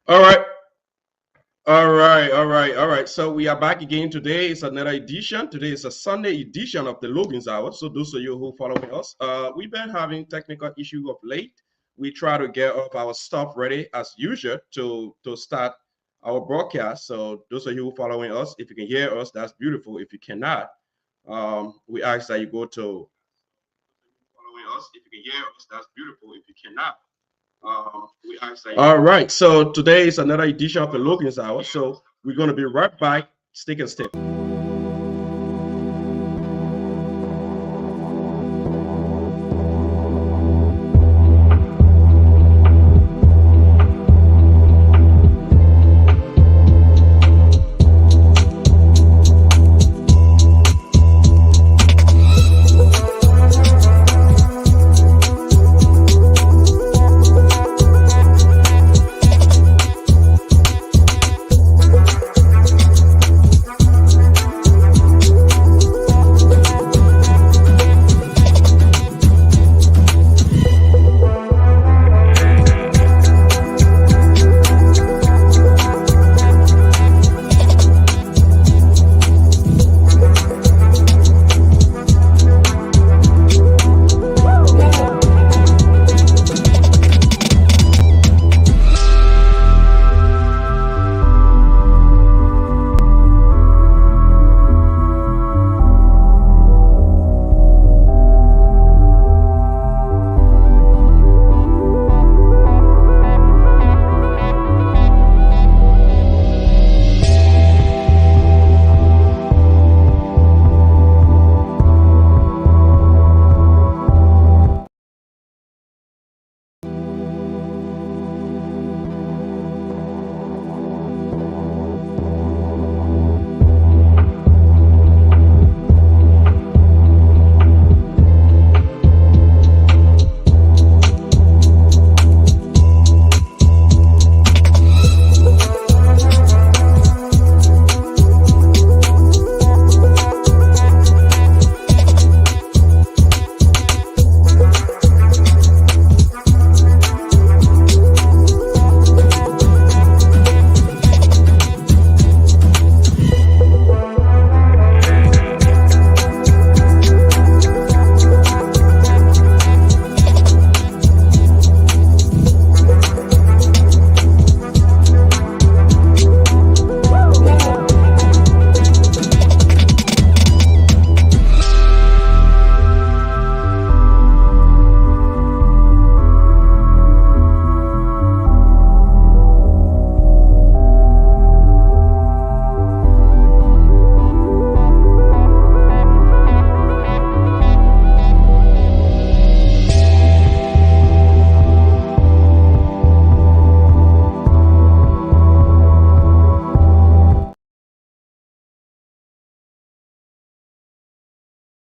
All right. All right. So we are back again. Today is another edition. Today is a Sunday edition of the Logan's Hour. So those of you who following us, we've been having technical issue of late. We try to get up our stuff ready as usual to start our broadcast. So those of you who following us, if you can hear us, that's beautiful. If you cannot, we ask that you go to following us. If you can hear us, that's beautiful. If you cannot, all right. So today is another edition of the Logan's Hour. So we're going to be right back. Stick and stay.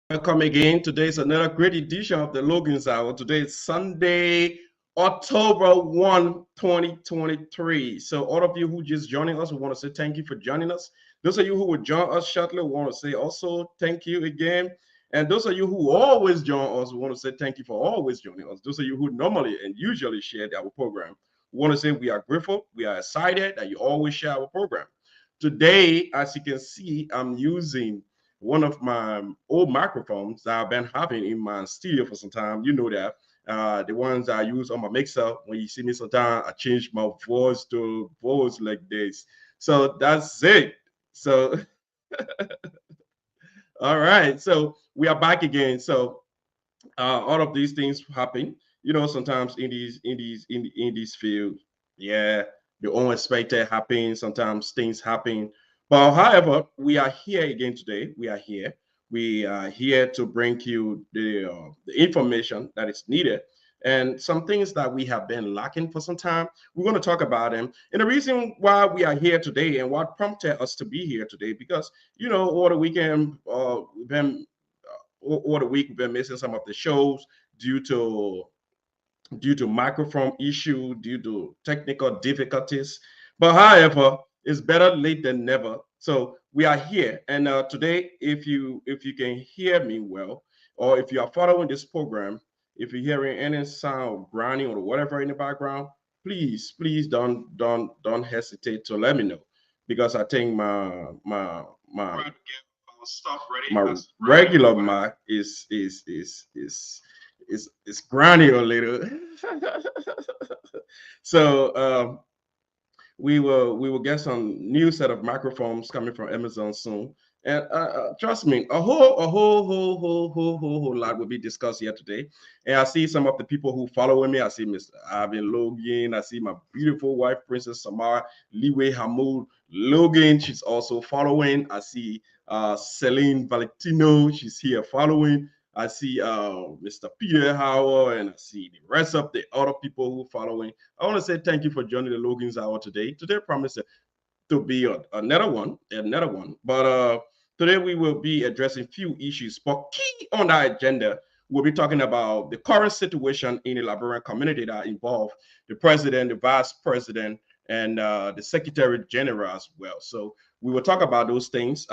Welcome again. Today is another great edition of the Logan's Hour. Today is Sunday, October 1, 2023. So all of you who just joining us, we want to say thank you for joining us. Those of you who will join us shortly, we want to say also thank you again. And those of you who always join us, we want to say thank you for always joining us. Those of you who normally and usually share our program, we want to say we are grateful, we are excited that you always share our program. Today, as you can see, I'm using one of my old microphones that I've been having in my studio for some time. You know that. The ones I use on my mixer. When you see me sometimes, I change my voice to voice like this. So that's it. So all right. So we are back again. So all of these things happen. You know, sometimes in these fields, yeah, the unexpected happens. Sometimes things happen. But however, we are here again today. We are here. We are here to bring you the information that is needed and some things that we have been lacking for some time. We're going to talk about them. And the reason why we are here today and what prompted us to be here today, because you know, over the weekend, we've been over the week we've been missing some of the shows due to microphone issue, due to technical difficulties. But however, it's better late than never. So we are here, and today, if you can hear me well, or if you are following this program, if you're hearing any sound grinding or whatever in the background, please don't hesitate to let me know, because I think my my regular mic is grinding a little. So we will get some new set of microphones coming from Amazon soon. And trust me, a whole lot will be discussed here today. And I see some of the people who following me. I see Mr. Ivan Logan. I see my beautiful wife, Princess Samara Liwe Hamoud Logan. She's also following. I see Celine Valentino. She's here following. I see Mr. Peter Howard, and I see the rest of the other people who following. I want to say thank you for joining the Logan's Hour today. Today promised to be another one. But today we will be addressing few issues. But key on our agenda, we'll be talking about the current situation in the Liberian community that involve the president, the vice president, and the secretary general as well. So we will talk about those things.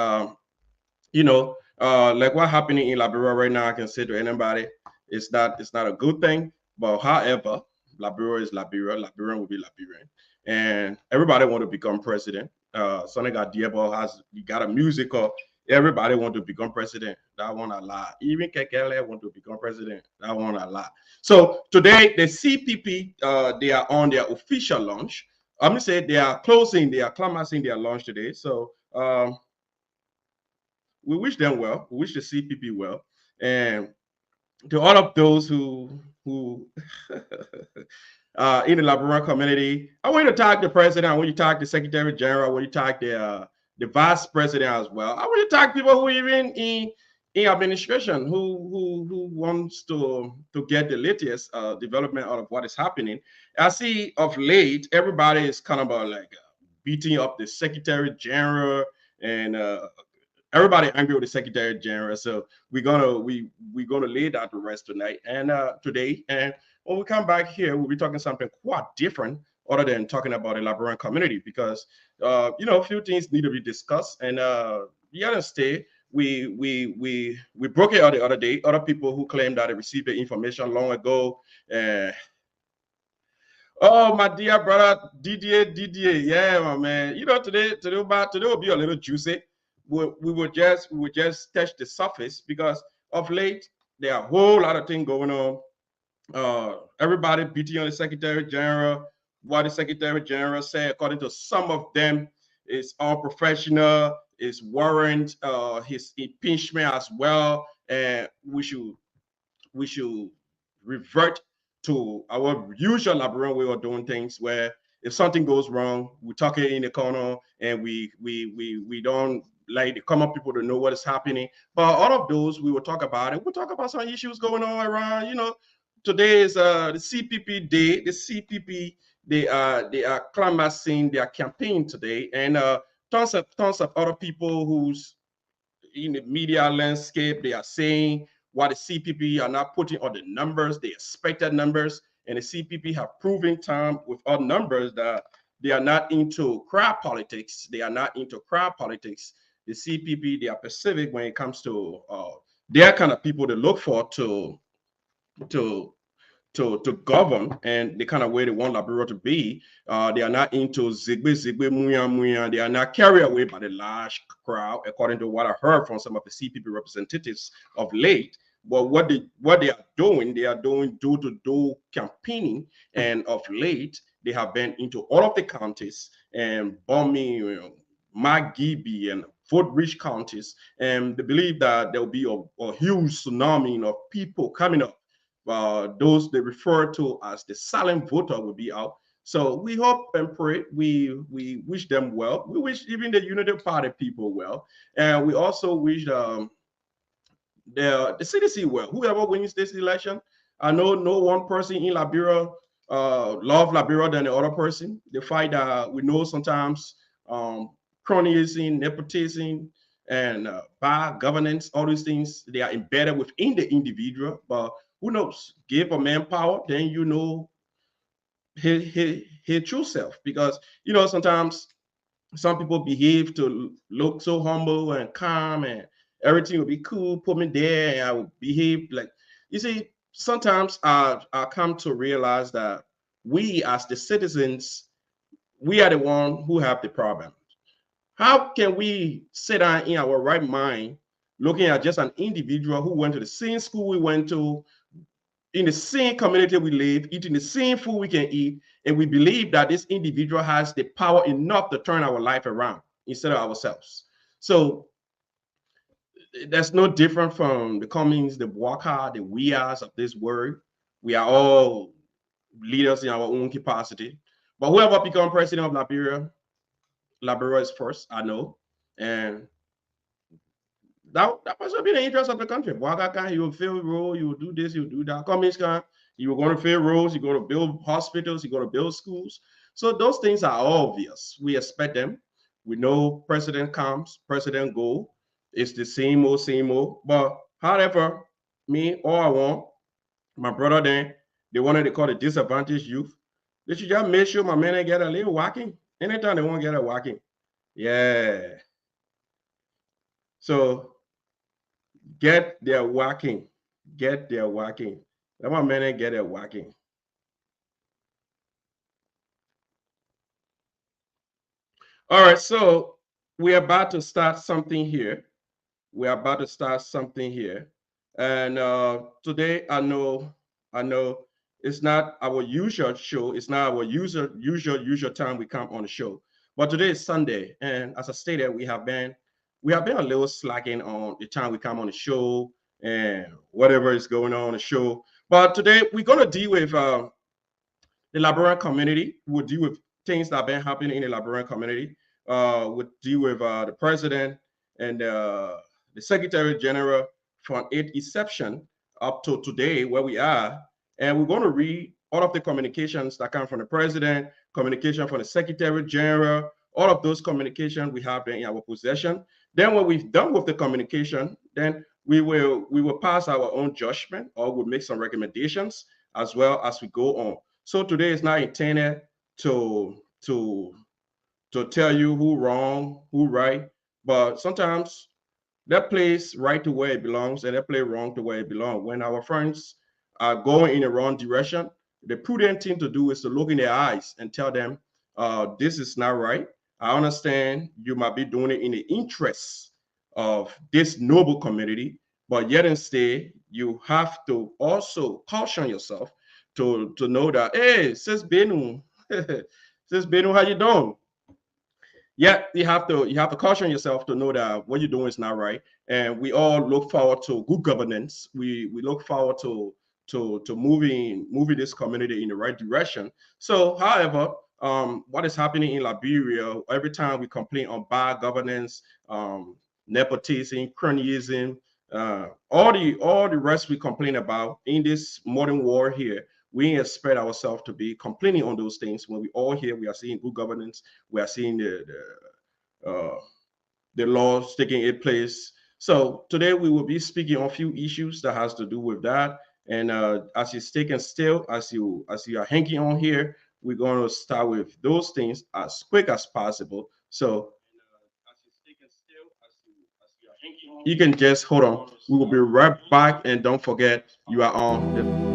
Like what happening in Liberia right now, I can say to anybody, it's not a good thing. But however, Liberia is Liberia, Liberian will be Liberian, and everybody want to become president. Senegal Diabo has you got a musical. Everybody want to become president. That one a lot. Even Kekele want to become president. That one a lot. So today the CPP they are on their official launch. I'm gonna say they are closing. They are climaxing their launch today. So we wish them well. We wish the CPP well, and to all of those who in the Labrador community, I want you to talk the president. I want you to talk the secretary general. I want you to talk the vice president as well. I want you to talk people who even in administration who wants to get the latest development out of what is happening. I see of late everybody is kind of like beating up the secretary general and everybody angry with the secretary general. So we're gonna lay that to rest tonight and today. And when we come back here, we'll be talking something quite different other than talking about the Liberian community, because a few things need to be discussed. And the other stay, we broke it out the other day. Other people who claim that they received the information long ago. Uh, Oh, my dear brother, Didier, yeah, my man. Today will be a little juicy. We will just touch the surface, because of late there are a whole lot of things going on. Everybody beating on the Secretary General. What the Secretary General said, according to some of them, is unprofessional. Is warrant his impeachment as well, and we should revert to our usual Labrador way of doing things, where if something goes wrong, we talk it in the corner, and we don't like the common people to know what is happening. But all of those we will talk about it. We'll talk about some issues going on around. Today is the CPP day. The CPP they are climaxing their campaign today, and tons of other people who's in the media landscape, they are saying what the CPP are not putting on the numbers, the expected numbers, and the CPP have proven time with all numbers that they are not into crowd politics. They are not into crowd politics. The CPP, they are specific when it comes to their kind of people to look for to to govern, and the kind of way they want Liberia to be. They are not into zigbe muya muya. They are not carried away by the large crowd, according to what I heard from some of the CPP representatives of late. But what they are doing door to door campaigning, and of late they have been into all of the counties and bombing Magibi and Fort Rich counties, and they believe that there will be a huge tsunami of people coming up. Those they refer to as the silent voter will be out. So we hope and pray. We wish them well. We wish even the Unity Party people well, and we also wish the CDC well. Whoever wins this election, I know no one person in Liberia love Liberia than the other person. The fight that we know sometimes cronyism, nepotism, and bad governance, all these things, they are embedded within the individual. But who knows? Give a man power, then you know his true self. Because sometimes some people behave to look so humble and calm, and everything will be cool. Put me there, and I will behave like. You see, sometimes I come to realize that we as the citizens, we are the one who have the problem. How can we sit down in our right mind looking at just an individual who went to the same school we went to, in the same community we live, eating the same food we can eat, and we believe that this individual has the power enough to turn our life around instead of ourselves? So that's no different from the Cummings, the Walker, the Weas of this world. We are all leaders in our own capacity. But whoever become president of Liberia, Liberia is first, I know. And that must be the interest of the country. Waka can, he will fill role, you will do this, you will do that. Cummings can, you will going to fill roles, you're going to build hospitals, you're going to build schools. So those things are obvious. We expect them. We know president comes, president go. It's the same old. But however, me, all I want, my brother then, they wanted to call it disadvantaged youth. They should just make sure my men get a little walking. Anytime they want to get a walking. Yeah. So get their walking. Get their walking. Let my men get their walking. All right, so we're about to start something here. And today I know it's not our usual show. It's not our usual time we come on the show. But today is Sunday, and as I stated, we have been a little slacking on the time we come on the show and whatever is going on the show. But today we're gonna deal with the Liberian community. We'll deal with things that have been happening in the Liberian community. We'll deal with the president and the Secretary General from its inception up to today, where we are. And we're going to read all of the communications that come from the president, communication from the Secretary General, all of those communications we have there in our possession. Then when we've done with the communication, then we will pass our own judgment, or we'll make some recommendations as well as we go on. So today is not intended to tell you who wrong, who right, but sometimes that plays right to where it belongs and that play wrong to where it belongs. When our friends are going in the wrong direction, the prudent thing to do is to look in their eyes and tell them, this is not right. I understand you might be doing it in the interests of this noble community, but yet instead, you have to also caution yourself to know that, hey, Sis Benu, Sis Benu, how you doing? Yeah, you have to caution yourself to know that what you're doing is not right. And we all look forward to good governance. We look forward to moving this community in the right direction. So, however, what is happening in Liberia, every time we complain on bad governance, nepotism, cronyism, all the rest we complain about in this modern war here, we expect ourselves to be complaining on those things when we all here. We are seeing good governance. We are seeing the laws taking its place. So today we will be speaking on a few issues that has to do with that. And as you're taking still, as you are hanging on here, we're going to start with those things as quick as possible. So you can just hold on. We will be right back, and don't forget you are on the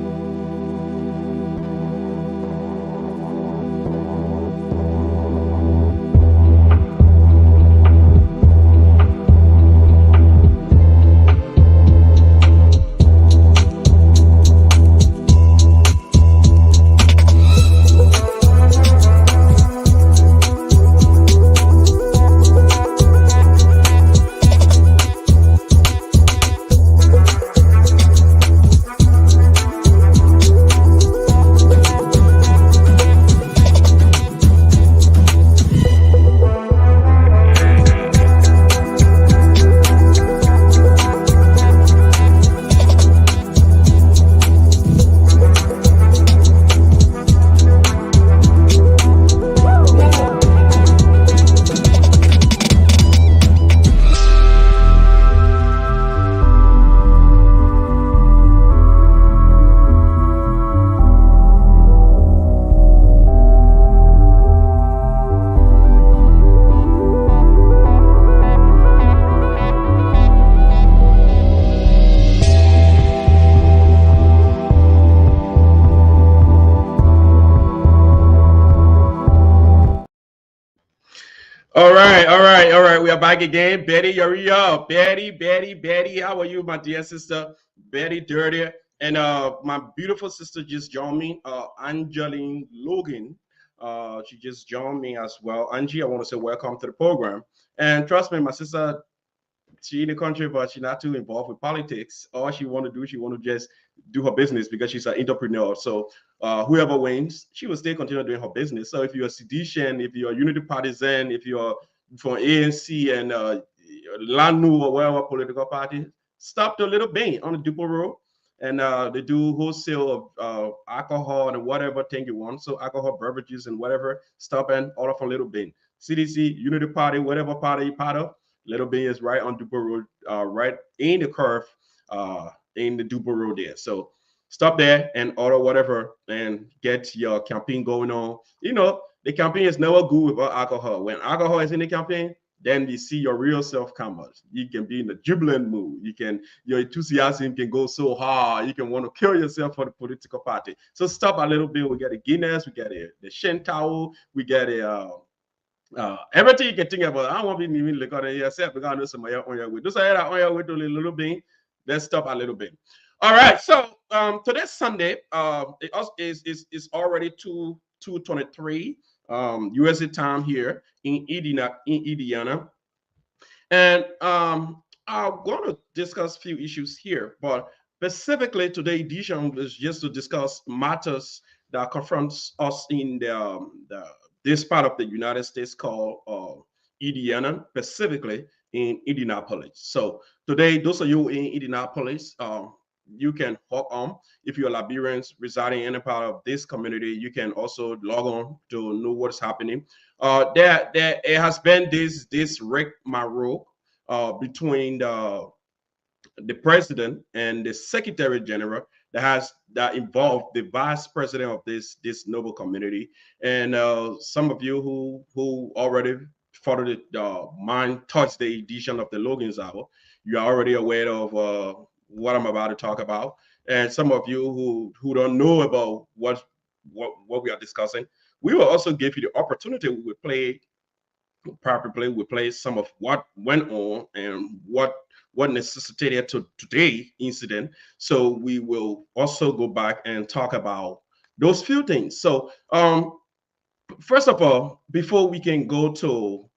all right. We are back again. Betty, hurry up. Betty. How are you, my dear sister? Betty Dirty. And my beautiful sister just joined me, Angeline Logan. She just joined me as well. Angie, I want to say welcome to the program. And trust me, my sister, she in the country, but she's not too involved with politics. All she want to do, she want to just do her business because she's an entrepreneur. So whoever wins, she will still continue doing her business. So if you're a sedition, if you're a unity partisan, if you're from ANC and LANU or whatever political party, stop the little bin on the Dupont Road. And they do wholesale of alcohol and whatever thing you want. So alcohol, beverages, and whatever. Stop and order from Little Bin. CDC, Unity Party, whatever party you part of, Little Bin is right on Duper Road, right in the curve, in the Duper Road there. So stop there and order whatever and get your campaign going on. You know, the campaign is never good without alcohol. When alcohol is in the campaign, then you see your real self come out. You can be in a jubilant mood. Your enthusiasm can go so hard. You can want to kill yourself for the political party. So stop a little bit. We get a Guinness, we get the Shen towel, we get a everything you can think about. I don't want to be even look at it yourself because I know somebody on your way. Just say that on your way to a little bit. Let's stop a little bit. All right. So today's Sunday. It also is already 2:23 USA time here in Indiana. And I'm going to discuss a few issues here, but specifically today's edition is just to discuss matters that confronts us in the this part of the United States called Indiana, specifically in Indianapolis. So today, those of you in Indianapolis, you can hop on. If you're Liberians residing in a part of this community, you can also log on to know what's happening. There it has been this rigmarole between the president and the secretary general that involved the vice president of this noble community. And some of you who already followed the Mind Thursday edition of the Logan's Hour, you are already aware of what I'm about to talk about. And some of you who don't know about what we are discussing, we will also give you the opportunity. We will play probably we play some of what went on and what necessitated to today incident. So we will also go back and talk about those few things. So first of all, before we can go to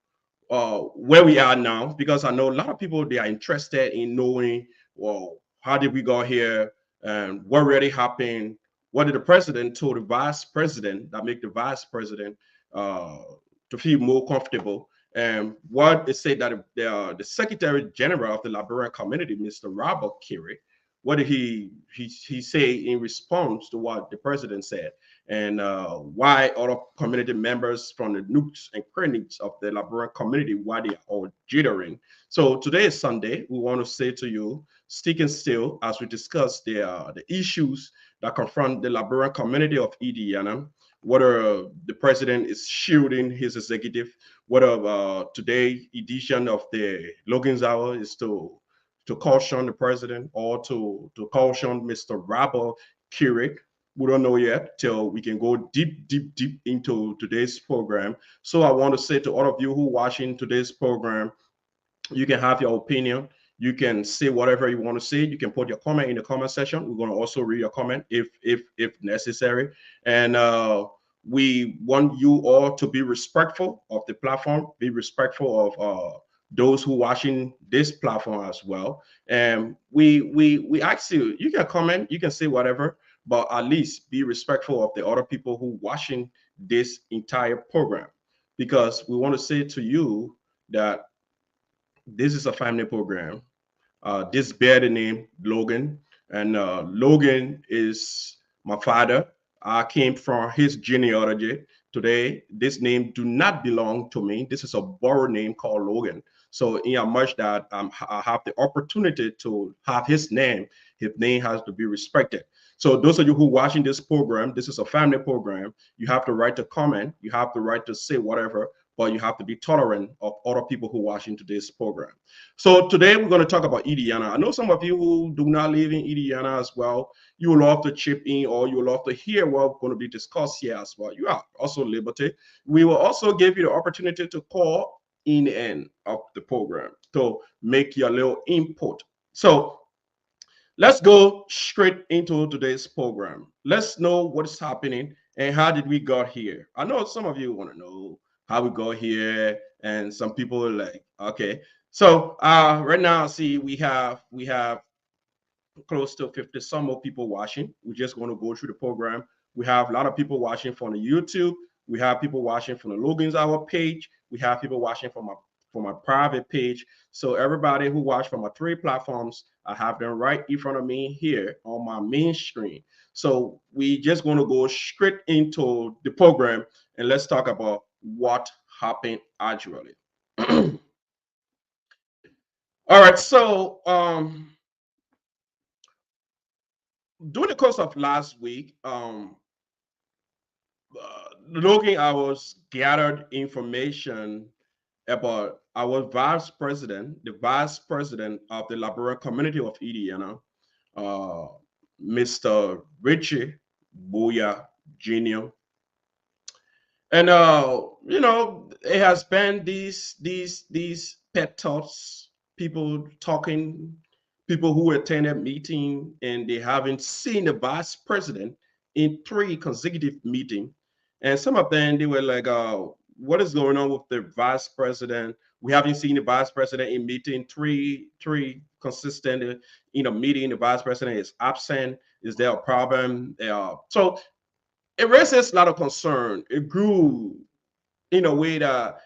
where we are now, because I know a lot of people, they are interested in knowing, well, how did we go here and what really happened? What did the president told the vice president that make the vice president uh, to feel more comfortable? And what they said that the Secretary General of the Liberian community, Mr. Robert Kiri, what did he say in response to what the president said? And why other community members from the nooks and crannies of the Liberian community, why they are all jittering. So today is Sunday. We want to say to you, sticking still as we discuss the issues that confront the Liberian community of Indiana, whether the president is shielding his executive, whether today edition of the Logan's Hour is to caution the president or to caution Mr. Robert Keurig. We don't know yet till we can go deep into today's program. So I want to say to all of you who are watching today's program, you can have your opinion. You can say whatever you want to say. You can put your comment in the comment section. We're going to also read your comment if necessary. And we want you all to be respectful of the platform, be respectful of those who watching this platform as well. And we ask you, you can comment, you can say whatever, but at least be respectful of the other people who watching this entire program, because we want to say to you that this is a family program. This bear the name Logan, and Logan is my father. I came from his genealogy. Today, this name do not belong to me. This is a borrowed name called Logan. So, in as much that I have the opportunity to have his name has to be respected. So, those of you who are watching this program, this is a family program. You have the right to comment. You have the right to say whatever, but you have to be tolerant of other people who are watching today's program. So today we're going to talk about Indiana. I know some of you who do not live in Indiana as well, you will love to chip in or you will love to hear what's going to be discussed here as well. You are also liberty. We will also give you the opportunity to call in the end of the program to make your little input. So let's go straight into today's program. Let's know what's happening and how did we got here. I know some of you want to know how we got here, and some people are like, okay. So right now, see, we have close to 50 some more people watching. We're just going to go through the program. We have a lot of people watching from the YouTube. We have people watching from the Logan's Hour page. We have people watching from my private page. So everybody who watch from my three platforms, I have them right in front of me here on my main screen. So we just going to go straight into the program and let's talk about what happened actually. All right. So during the course of last week, Logan, I was gathered information about our vice president, the vice president of the Liberian community of Indiana, uh, Mr. Richie Boya Jr. And it has been these pet talks, people talking, people who attended meeting and they haven't seen the vice president in three consecutive meetings. And some of them they were like, what is going on with the vice president? We haven't seen the vice president in meeting three consistent meeting. The vice president is absent. Is there a problem? So it raises a lot of concern. It grew in a way that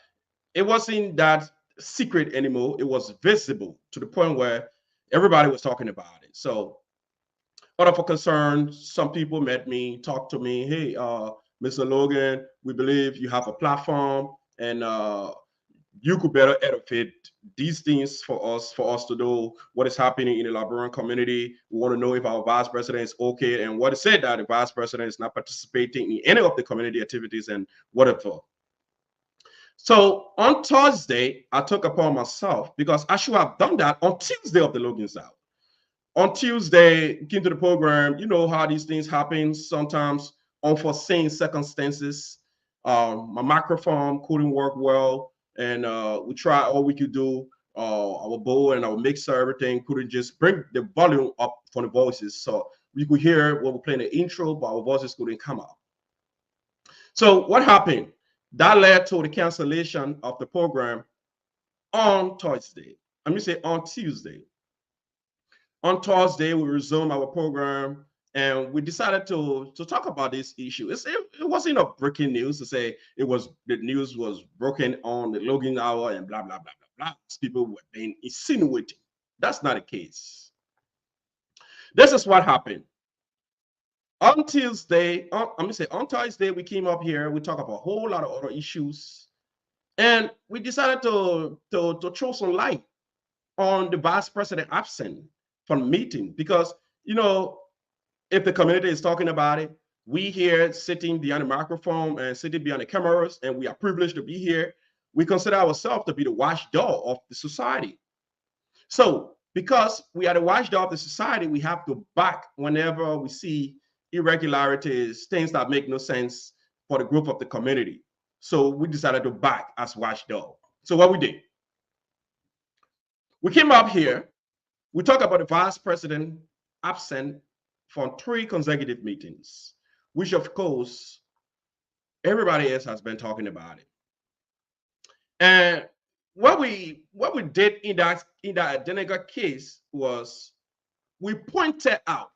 it wasn't that secret anymore. It was visible to the point where everybody was talking about it. So, out of a concern, some people met me, talked to me. Hey, Mr. Logan, we believe you have a platform, and you could better edify these things for us to know what is happening in the Liberian community. We want to know if our vice president is okay, and what is said that the vice president is not participating in any of the community activities and whatever. So on Thursday, I took upon myself because I should have done that on Tuesday of the Logan's Out. On Tuesday, came to the program. You know how these things happen. Sometimes unforeseen circumstances. My microphone couldn't work well, and we tried all we could do. Our bowl and our mixer, everything couldn't just bring the volume up for the voices, so we could hear when we're playing the intro, but our voices couldn't come out. So what happened? That led to the cancellation of the program on Thursday. Let me say on Tuesday. On Thursday, we resumed our program and we decided to talk about this issue. It wasn't a breaking news to say the news was broken on the Logan Hour and blah, blah, blah, blah, blah. People were being insinuating. That's not the case. This is what happened. On Tuesday, on Thursday, we came up here, we talked about a whole lot of other issues, and we decided to throw some light on the vice president absent from the meeting because, if the community is talking about it, we here sitting behind the microphone and sitting behind the cameras, and we are privileged to be here. We consider ourselves to be the watchdog of the society. So because we are the watchdog of the society, we have to back whenever we see irregularities, things that make no sense for the group of the community. So we decided to back as watchdog. So what we did, we came up here, we talked about the vice president absent from three consecutive meetings, which of course everybody else has been talking about it. And what we did in that identical case was we pointed out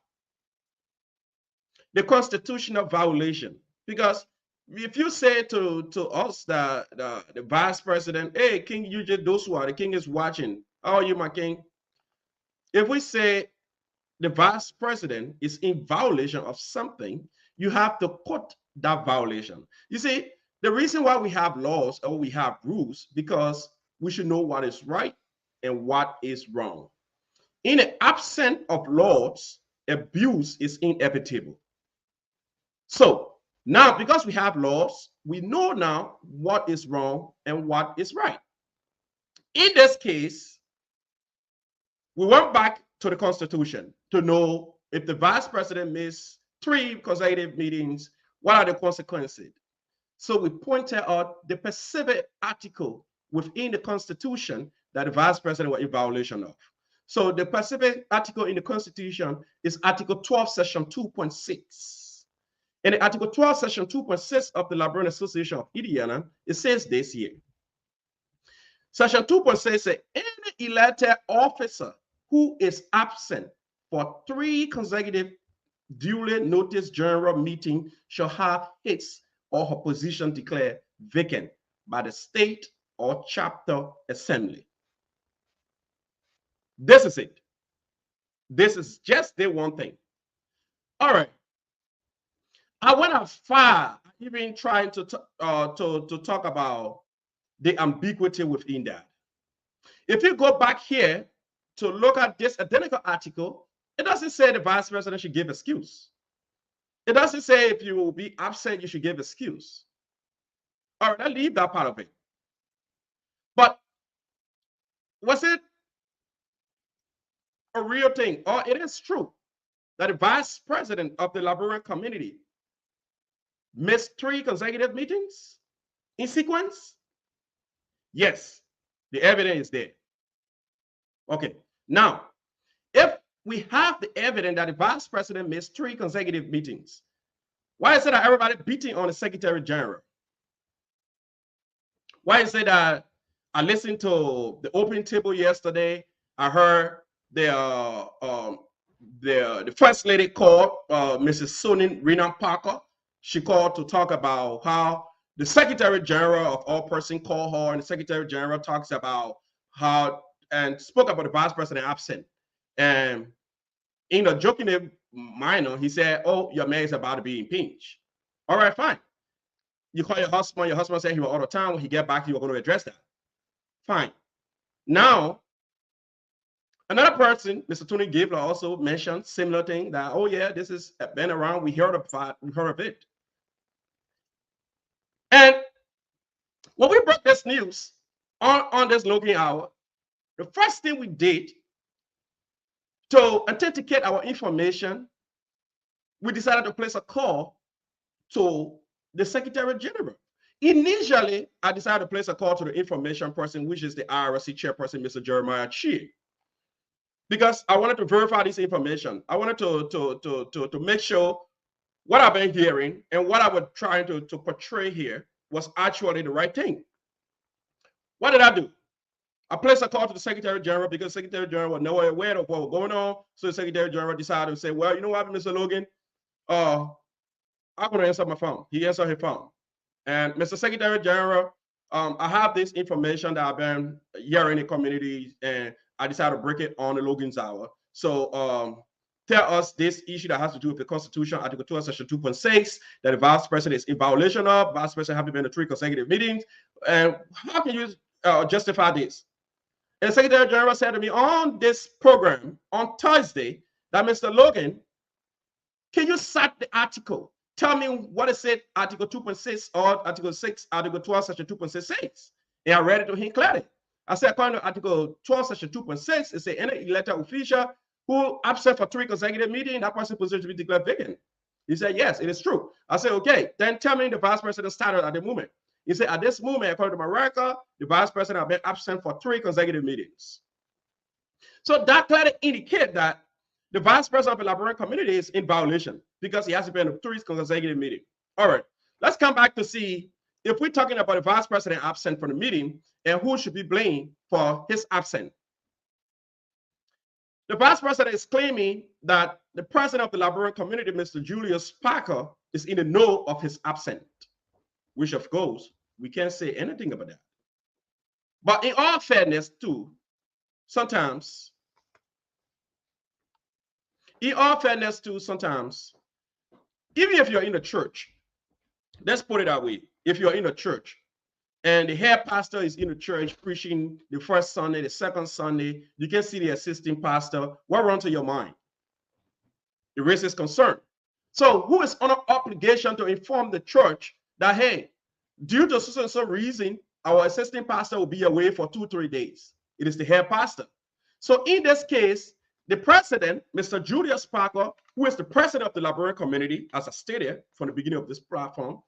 the constitutional violation. Because if you say to us that the vice president, hey, King, you just those who are the king is watching. How are you, my king? If we say the vice president is in violation of something, you have to put that violation. You see, the reason why we have laws or we have rules, because we should know what is right and what is wrong. In the absence of laws, abuse is inevitable. So now, because we have laws, we know now what is wrong and what is right. In this case, we went back to the Constitution to know if the vice president missed three consecutive meetings, what are the consequences? So we pointed out the specific article within the Constitution that the vice president was in violation of. So the specific article in the Constitution is Article 12, Section 2.6. In Article 12, Section 2.6 of the Liberian Association of Indiana, it says this here. Section 2.6 says, any elected officer who is absent for 3 consecutive duly noticed general meeting shall have his or her position declared vacant by the state or chapter assembly. This is it. This is just the one thing. All right. I went as far, even trying to talk about the ambiguity within that. If you go back here to look at this identical article, it doesn't say the vice president should give excuse. It doesn't say if you will be absent, you should give excuse. All right, I'll leave that part of it. But was it a real thing? Or it is true that the vice president of the Liberian community missed 3 consecutive meetings in sequence? Yes, the evidence is there. Okay, now, if we have the evidence that the vice president missed 3 consecutive meetings, why is it that everybody beating on the secretary general? Why is it that I listened to the open table yesterday? I heard the first lady called, Mrs. Sonin Renan Parker. She called to talk about how the secretary general of all persons called her, and the secretary general talks about how and spoke about the vice president absent. And in a joking manner, he said, "Oh, your man is about to be impeached." All right, fine. You call your husband said he was all the time. When he get back, you are going to address that. Fine. Now, another person, Mr. Tony Gabler, also mentioned similar thing that, oh yeah, this has been around. We heard of it. And when we broke this news on this Logan Hour, the first thing we did to authenticate our information, we decided to place a call to the Secretary General. Initially, I decided to place a call to the information person, which is the IRC chairperson, Mr. Jeremiah Chi, because I wanted to verify this information. I wanted to make sure what I've been hearing and what I was trying to portray here was actually the right thing. What did I do? I placed a call to the Secretary General because the Secretary General was nowhere aware of what was going on. So the Secretary General decided to say, well, you know what, Mr. Logan, I'm going to answer my phone. He answered his phone. And Mr. Secretary General, I have this information that I've been hearing in the community, and I decided to break it on the Logan's Hour. So tell us this issue that has to do with the Constitution, Article 12, Section 2.6, that the vice president is in violation of. Vice president having been to 3 consecutive meetings. And how can you justify this? And the Secretary General said to me on this program on Thursday that, Mr. Logan, can you cite the article? Tell me what it said, Article 2.6 or Article 6, Article 12, Section 2.66. And I read it to him clearly. I said, according to Article 12, Section 2.6, it says any elected official who absent for 3 consecutive meetings, that person position to be declared vacant. He said, yes, it is true. I said, okay, then tell me the vice president's status at the moment. He said, at this moment, according to my record, the vice president has been absent for 3 consecutive meetings. So that clearly indicates that the vice president of the Liberian community is in violation because he hasn't been to 3 consecutive meetings. All right, let's come back to see if we're talking about the vice president absent from the meeting and who should be blamed for his absence. The vice president is claiming that the president of the Liberian community, Mr. Julius Parker, is in the know of his absence, which of course, we can't say anything about that. But in all fairness too, sometimes, even if you're in the church, let's put it that way. If you're in a church and the head pastor is in the church preaching the first Sunday, the second Sunday, you can see the assistant pastor, what runs to your mind? It raises concern. So who is under obligation to inform the church that, hey, due to so and so reason, our assistant pastor will be away for 2-3 days? It is the head pastor. So in this case, the president, Mr. Julius Parker, who is the president of the Liberian community, as I stated from the beginning of this platform,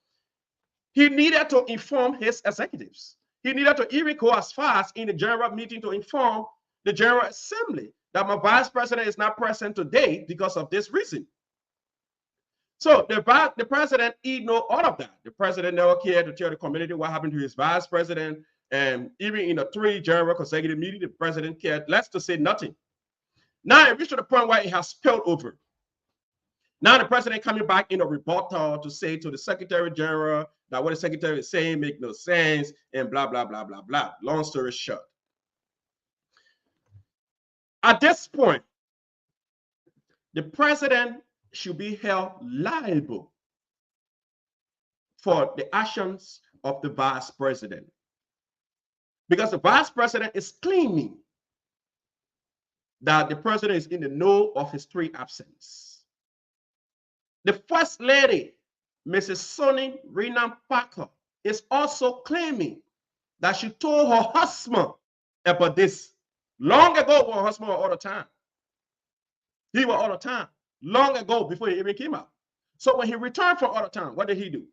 he needed to inform his executives. He needed to even go as far as in the general meeting to inform the General Assembly that my vice president is not present today because of this reason. So the president ignored all of that. The president never cared to tell the community what happened to his vice president. And even in the 3 general consecutive meetings, the president cared less to say nothing. Now it reached to the point where it has spilled over. Now the president coming back in a rebuttal to say to the Secretary General that what the secretary is saying make no sense and blah, blah, blah, blah, blah. Long story short. At this point, the president should be held liable for the actions of the vice president. Because the vice president is claiming that the president is in the know of his 3 absence. The first lady, Mrs. Sonny Renan Parker, is also claiming that she told her husband about this long ago when her husband was all the time. He was all the time, long ago before he even came out. So when he returned from all the time, what did he do?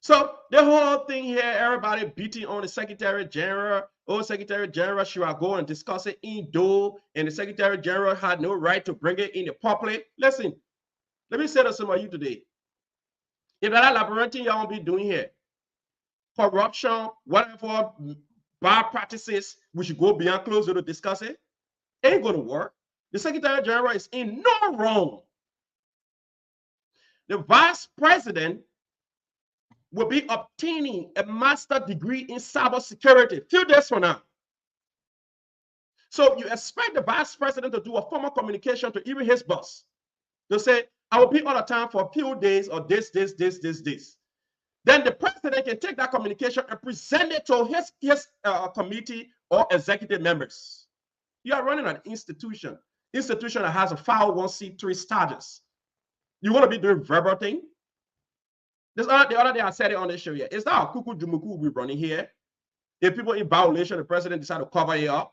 So the whole thing here, everybody beating on the Secretary General. Oh, Secretary General should I go and discuss it indoor, and the Secretary General had no right to bring it in the public. Listen, let me say to some of you today. If that labyrinthine y'all be doing here, corruption, whatever bad practices, we should go beyond closed to discuss it. It ain't going to work. The Secretary General is in no wrong. The Vice President will be obtaining a master's degree in cybersecurity. Few days from now. So you expect the vice president to do a formal communication to even his boss. To say, I will be all the time for a few days or this. Then the president can take that communication and present it to his committee or executive members. You are running an institution that has a 501c3 status. You want to be doing verbal thing? The other day I said it on the show here. It's not a cuckoo jumuku we're running here. If people in violation, the president decide to cover it up.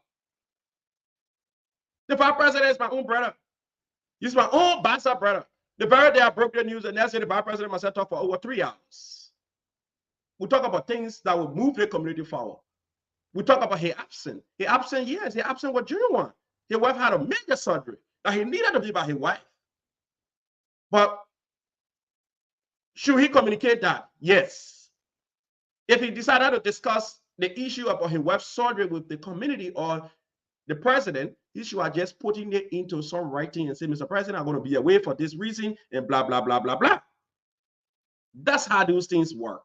The vice president is my own brother. He's my own bastard brother. The very day I broke the news, and that's it, the vice president must have talked for over 3 hours. We talk about things that will move the community forward. We talk about he absent. He absent, yes. He absent with genuine. His wife had a major surgery. That he needed to be by his wife. But should he communicate that? Yes. If he decided to discuss the issue about his wife's surgery with the community or the president, he should have just putting it into some writing and say, Mr. President, I'm going to be away for this reason and blah, blah, blah, blah, blah. That's how those things work.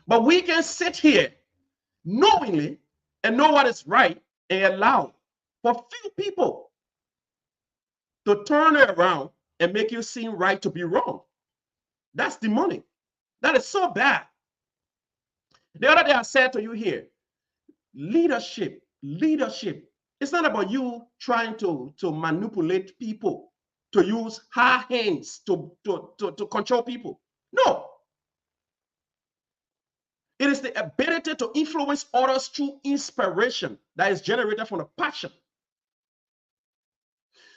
But we can sit here knowingly and know what is right and allow for few people to turn it around and make you seem right to be wrong. That's demonic. That is so bad. The other day I said to you here, leadership. It's not about you trying to manipulate people, to use hard hands to control people. No. It is the ability to influence others through inspiration that is generated from a passion.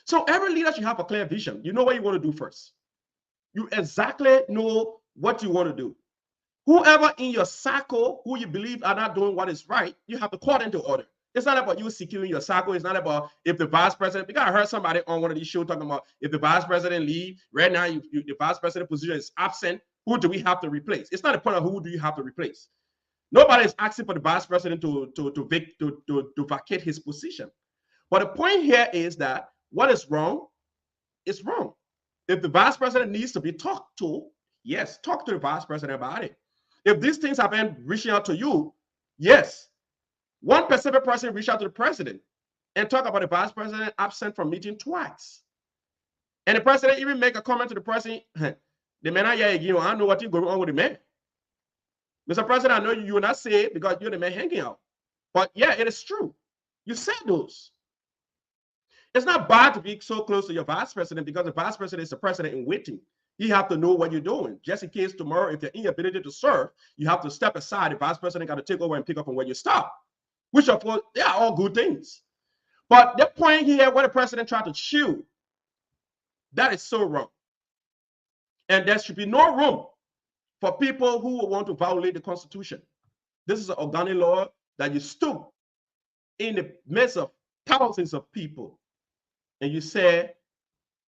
So every leader should have a clear vision. You know what you want to do first. You exactly know what you want to do. Whoever in your circle who you believe are not doing what is right, you have to call them to order. It's not about you securing your circle. It's not about if the vice president, because I heard somebody on one of these shows talking about if the vice president leave, right now the vice president position is absent, who do we have to replace? It's not a point of who do you have to replace. Nobody is asking for the vice president to vacate his position. But the point here is that what is wrong is wrong. If the vice president needs to be talked to, yes, talk to the vice president about it. If these things have been reaching out to you, yes. One specific person reach out to the president and talk about the vice president absent from meeting twice. And the president even make a comment to the president, the man, I don't know what is going on with the man. Mr. President, I know you will not say it because you're the man hanging out. But yeah, it is true. You said those. It's not bad to be so close to your vice president because the vice president is the president in waiting. You have to know what you're doing. Just in case tomorrow, if you're inability to serve, you have to step aside. The vice president got to take over and pick up on where you stop. Which, of course, they are all good things. But the point here where the president tried to chew, that is so wrong. And there should be no room for people who want to violate the Constitution. This is an organic law that you stood in the midst of thousands of people and you say,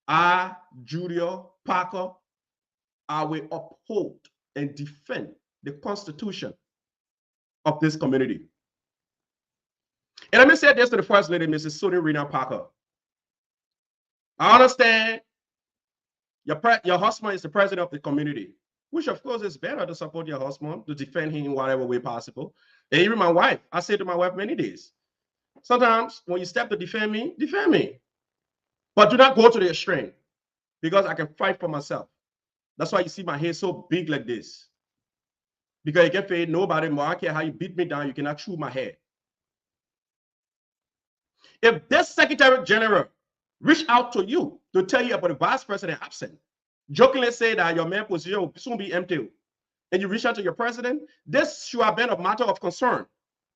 I, Julia Parker, I will uphold and defend the Constitution of this community. And let me say this to the First Lady, Mrs. Sonia Rena Parker. I understand your husband is the president of the community, which of course is better to support your husband, to defend him in whatever way possible. And even my wife, I say to my wife many days, sometimes when you step to defend me, but do not go to the extreme, because I can fight for myself. That's why you see my hair so big like this, because you can fade nobody more. I don't care how you beat me down, you cannot chew my hair. If this Secretary General reach out to you to tell you about the vice president absent, jokingly say that your main position will soon be empty, and you reach out to your president, this should have been a matter of concern.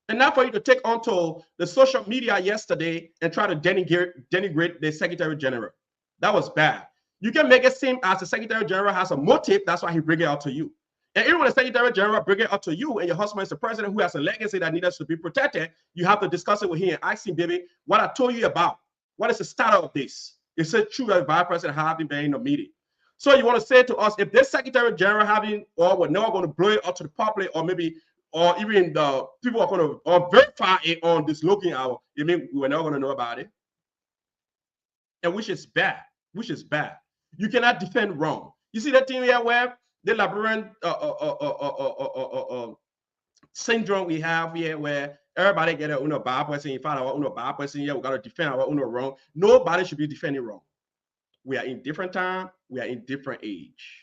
And not for you to take onto the social media yesterday and try to denigrate the Secretary General. That was bad. You can make it seem as the Secretary General has a motive, that's why he bring it out to you. And even when the Secretary General bring it up to you and your husband is the president who has a legacy that needs to be protected, you have to discuss it with him and ask him, baby, what I told you about, what is the status of this? Is it true that the vice president having been in the meeting? So you want to say to us, if this Secretary General having, or we're not going to blow it out to the public, or maybe, or even the people are going to verify it on this Logan hour, you mean we're not going to know about it? And which is bad, You cannot defend wrong. You see that thing here where the labyrinth syndrome we have here, where everybody get a bad person, you find out a bad person here, we got to defend our wrong. Nobody should be defending wrong. We are in different time, we are in different age.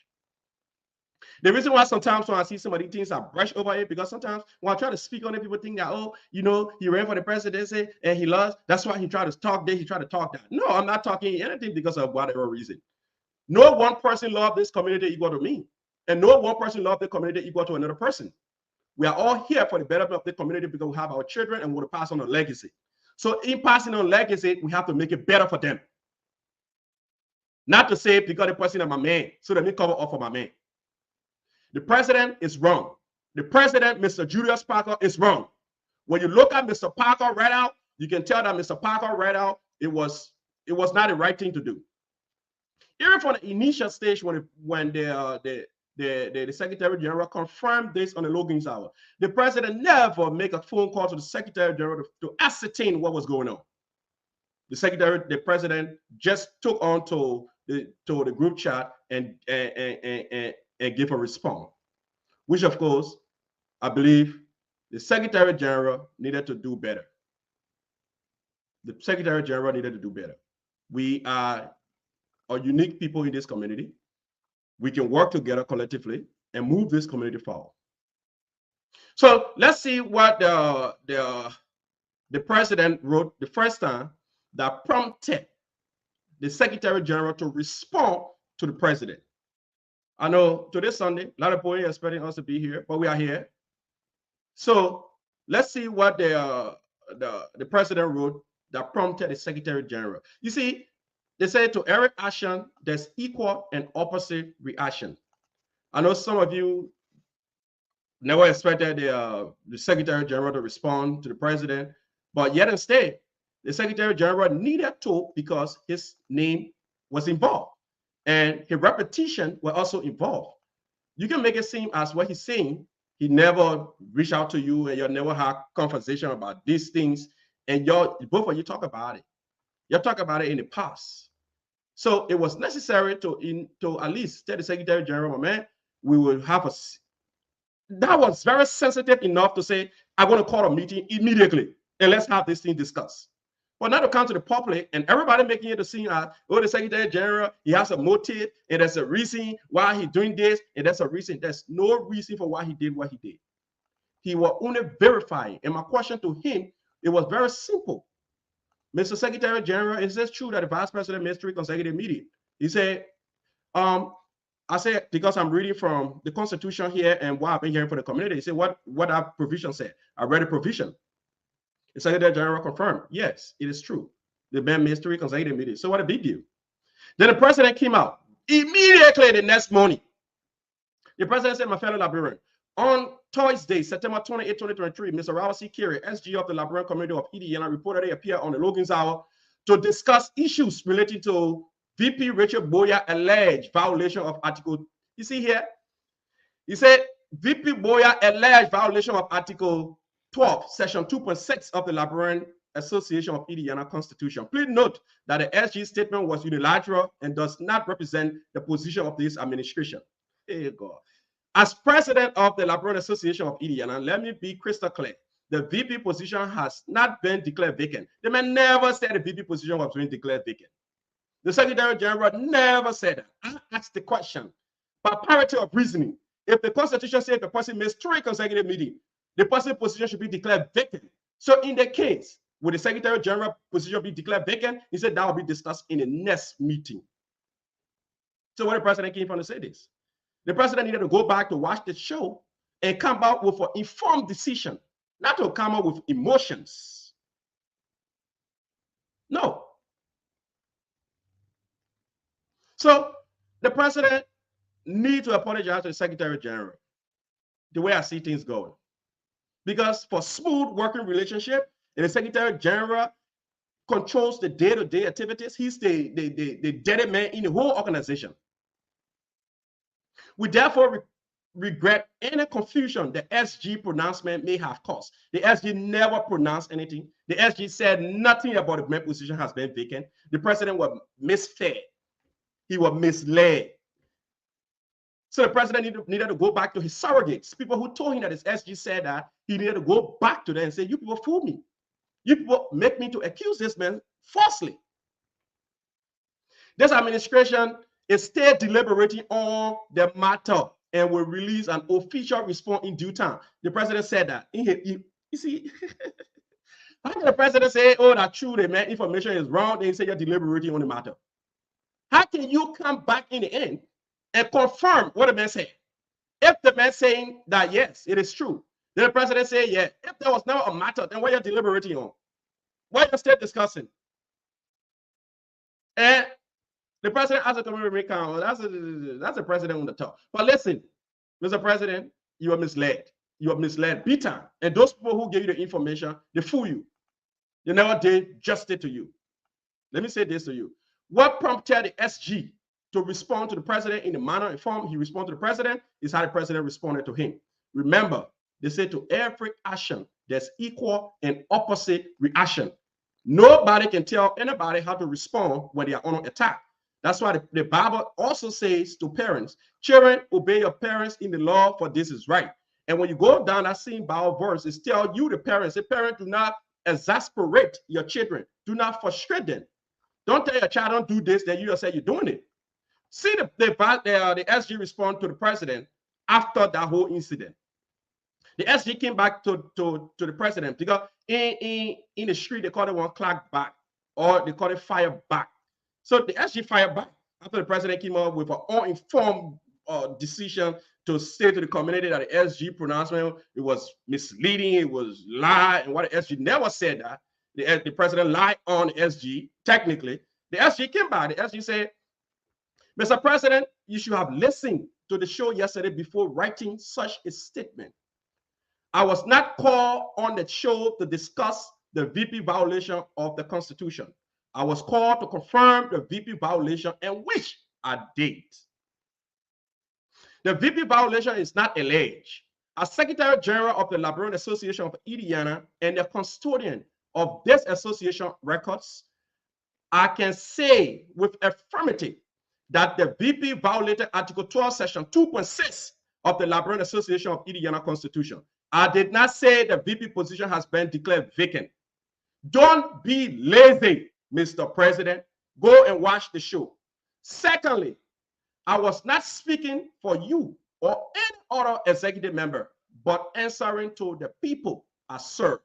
The reason why sometimes when I see some of these things, I brush over it, because sometimes when I try to speak on it, people think that, oh, you know, he ran for the presidency and he lost. That's why he tried to talk this, he tried to talk that. No, I'm not talking anything because of whatever reason. No one person loved this community equal to me. And no one person loved the community equal to another person. We are all here for the betterment of the community because we have our children and we want to pass on a legacy. So in passing on legacy, we have to make it better for them. Not to say because the person is my man, so let me cover up for my man. The president is wrong. The president, Mr. Julius Parker, is wrong. When you look at Mr. Parker right out, you can tell that Mr. Parker right out, it was not the right thing to do. Even from the initial stage when the Secretary General confirmed this on the Logan's hour, the president never make a phone call to the Secretary General to ascertain what was going on. The president just took on to the group chat and give a response, which of course, I believe the Secretary General needed to do better. The Secretary General needed to do better. We are unique people in this community. We can work together collectively and move this community forward. So let's see what the president wrote the first time that prompted the Secretary General to respond to the president. I know today Sunday, a lot of people are expecting us to be here, but we are here. So let's see what the president wrote that prompted the Secretary General. You see, they say to every action, there's equal and opposite reaction. I know some of you never expected the Secretary General to respond to the president, but yet instead, the Secretary General needed to, because his name was involved and his repetition were also involved. You can make it seem as what he's saying, he never reached out to you and you never had conversation about these things, and both of you talk about it. You talk about it in the past. So it was necessary to at least tell the Secretary General, man, we will have that was very sensitive enough to say, I want to call a meeting immediately and let's have this thing discussed. But not to come to the public and everybody making it to seem as, oh, the Secretary General, he has a motive and there's a reason why he's doing this, and that's a reason. There's no reason for why he did what he did. He was only verifying. And my question to him, it was very simple. Mr. Secretary General, is this true that the Vice President missed 3 consecutive meetings? He said, I said, because I'm reading from the Constitution here and what I've been hearing from the community. He said, what that provision said. I read the provision. The Secretary General confirmed, yes, it is true. The man missed 3 consecutive meetings. So what a big deal. Then the president came out immediately the next morning. The president said, my fellow Liberian, on Thursday, September 28, 2023, Mr. Robert C. Carey, SG of the Liberian community of Indiana, reportedly appeared on the Logan's Hour to discuss issues relating to VP Richard Boyer alleged violation of Article. You see here? He said VP Boyer alleged violation of Article 12, Section 2.6 of the Liberian Association of Indiana Constitution. Please note that the SG statement was unilateral and does not represent the position of this administration. Here you go. As president of the Liberian Association of Indiana, let me be crystal clear. The VP position has not been declared vacant. The man never said the VP position was being declared vacant. The Secretary General never said that. I asked the question. By parity of reasoning, if the Constitution says the person missed 3 consecutive meetings, the person's position should be declared vacant. So in the case, would the Secretary General position be declared vacant? He said that will be discussed in the next meeting. So when the president came from to say this, the president needed to go back to watch the show and come out with an informed decision, not to come up with emotions. No. So the president needs to apologize to the Secretary General, the way I see things going. Because for smooth working relationship, and the Secretary General controls the day-to-day activities, he's the dead man in the whole organization. We therefore regret any confusion the SG pronouncement may have caused. The SG never pronounced anything. The SG said nothing about the main position has been vacant. The president was misfed. He was misled. So the president needed to go back to his surrogates, people who told him that his SG said that. He needed to go back to them and say, you people fooled me. You people make me to accuse this man falsely. This administration is still deliberating on the matter and will release an official response in due time. The president said that. You see, how can the president say, oh, that's true, the man information is wrong, then you say you're deliberating on the matter? How can you come back in the end and confirm what the man said? If the man saying that, yes, it is true, then the president say, yeah. If there was never a matter, then what are you deliberating on? Why are you still discussing? And the president has a community council. That's the president on the top. But listen, Mr. President, you are misled. You are misled big time. And those people who give you the information, they fool you. They never did justice to you. Let me say this to you. What prompted the SG to respond to the president in the manner and form he responded to the president is how the president responded to him. Remember, they say to every action, there's equal and opposite reaction. Nobody can tell anybody how to respond when they are on attack. That's why the Bible also says to parents, children, obey your parents in the law, for this is right. And when you go down that same Bible verse, it tells you, the parents, the parent, do not exasperate your children. Do not frustrate them. Don't tell your child, don't do this, then you just say you're doing it. See the SG respond to the president after that whole incident. The SG came back to the president because in the street, they call it one clack back, or they call it fire back. So the SG fired back after the president came up with an uninformed decision to say to the community that the SG pronouncement, it was misleading, it was lie, and what the SG never said that. The president lied on the SG, technically. The SG came back. The SG said, Mr. President, you should have listened to the show yesterday before writing such a statement. I was not called on the show to discuss the VP violation of the Constitution. I was called to confirm the VP violation, and which I did. The VP violation is not alleged. As Secretary General of the Liberian Association of Indiana and the custodian of this association records, I can say with affirmative that the VP violated Article 12, Section 2.6 of the Liberian Association of Indiana Constitution. I did not say the VP position has been declared vacant. Don't be lazy, Mr. President. Go and watch the show. Secondly, I was not speaking for you or any other executive member, but answering to the people I serve.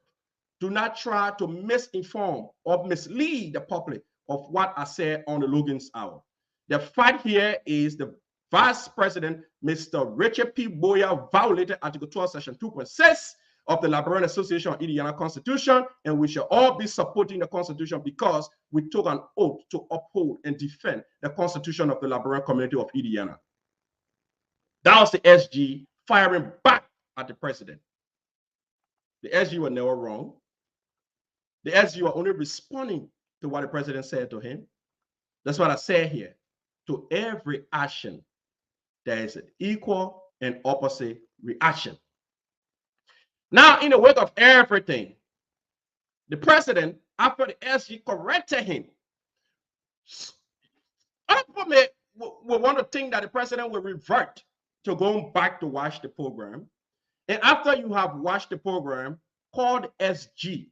Do not try to misinform or mislead the public of what I said on the Logan's Hour. The fact here is the Vice President, Mr. Richard P. Boyer, violated Article 12, Section 2.6 of the Liberian Association of Indiana Constitution, and we shall all be supporting the Constitution because we took an oath to uphold and defend the Constitution of the Liberian community of Indiana. That was the SG firing back at the president. The SG were never wrong. The SG were only responding to what the president said to him. That's what I said here. To every action, there is an equal and opposite reaction. Now, in the wake of everything, the president, after the SG corrected him, other people will want to think that the president will revert to going back to watch the program. And after you have watched the program, call the SG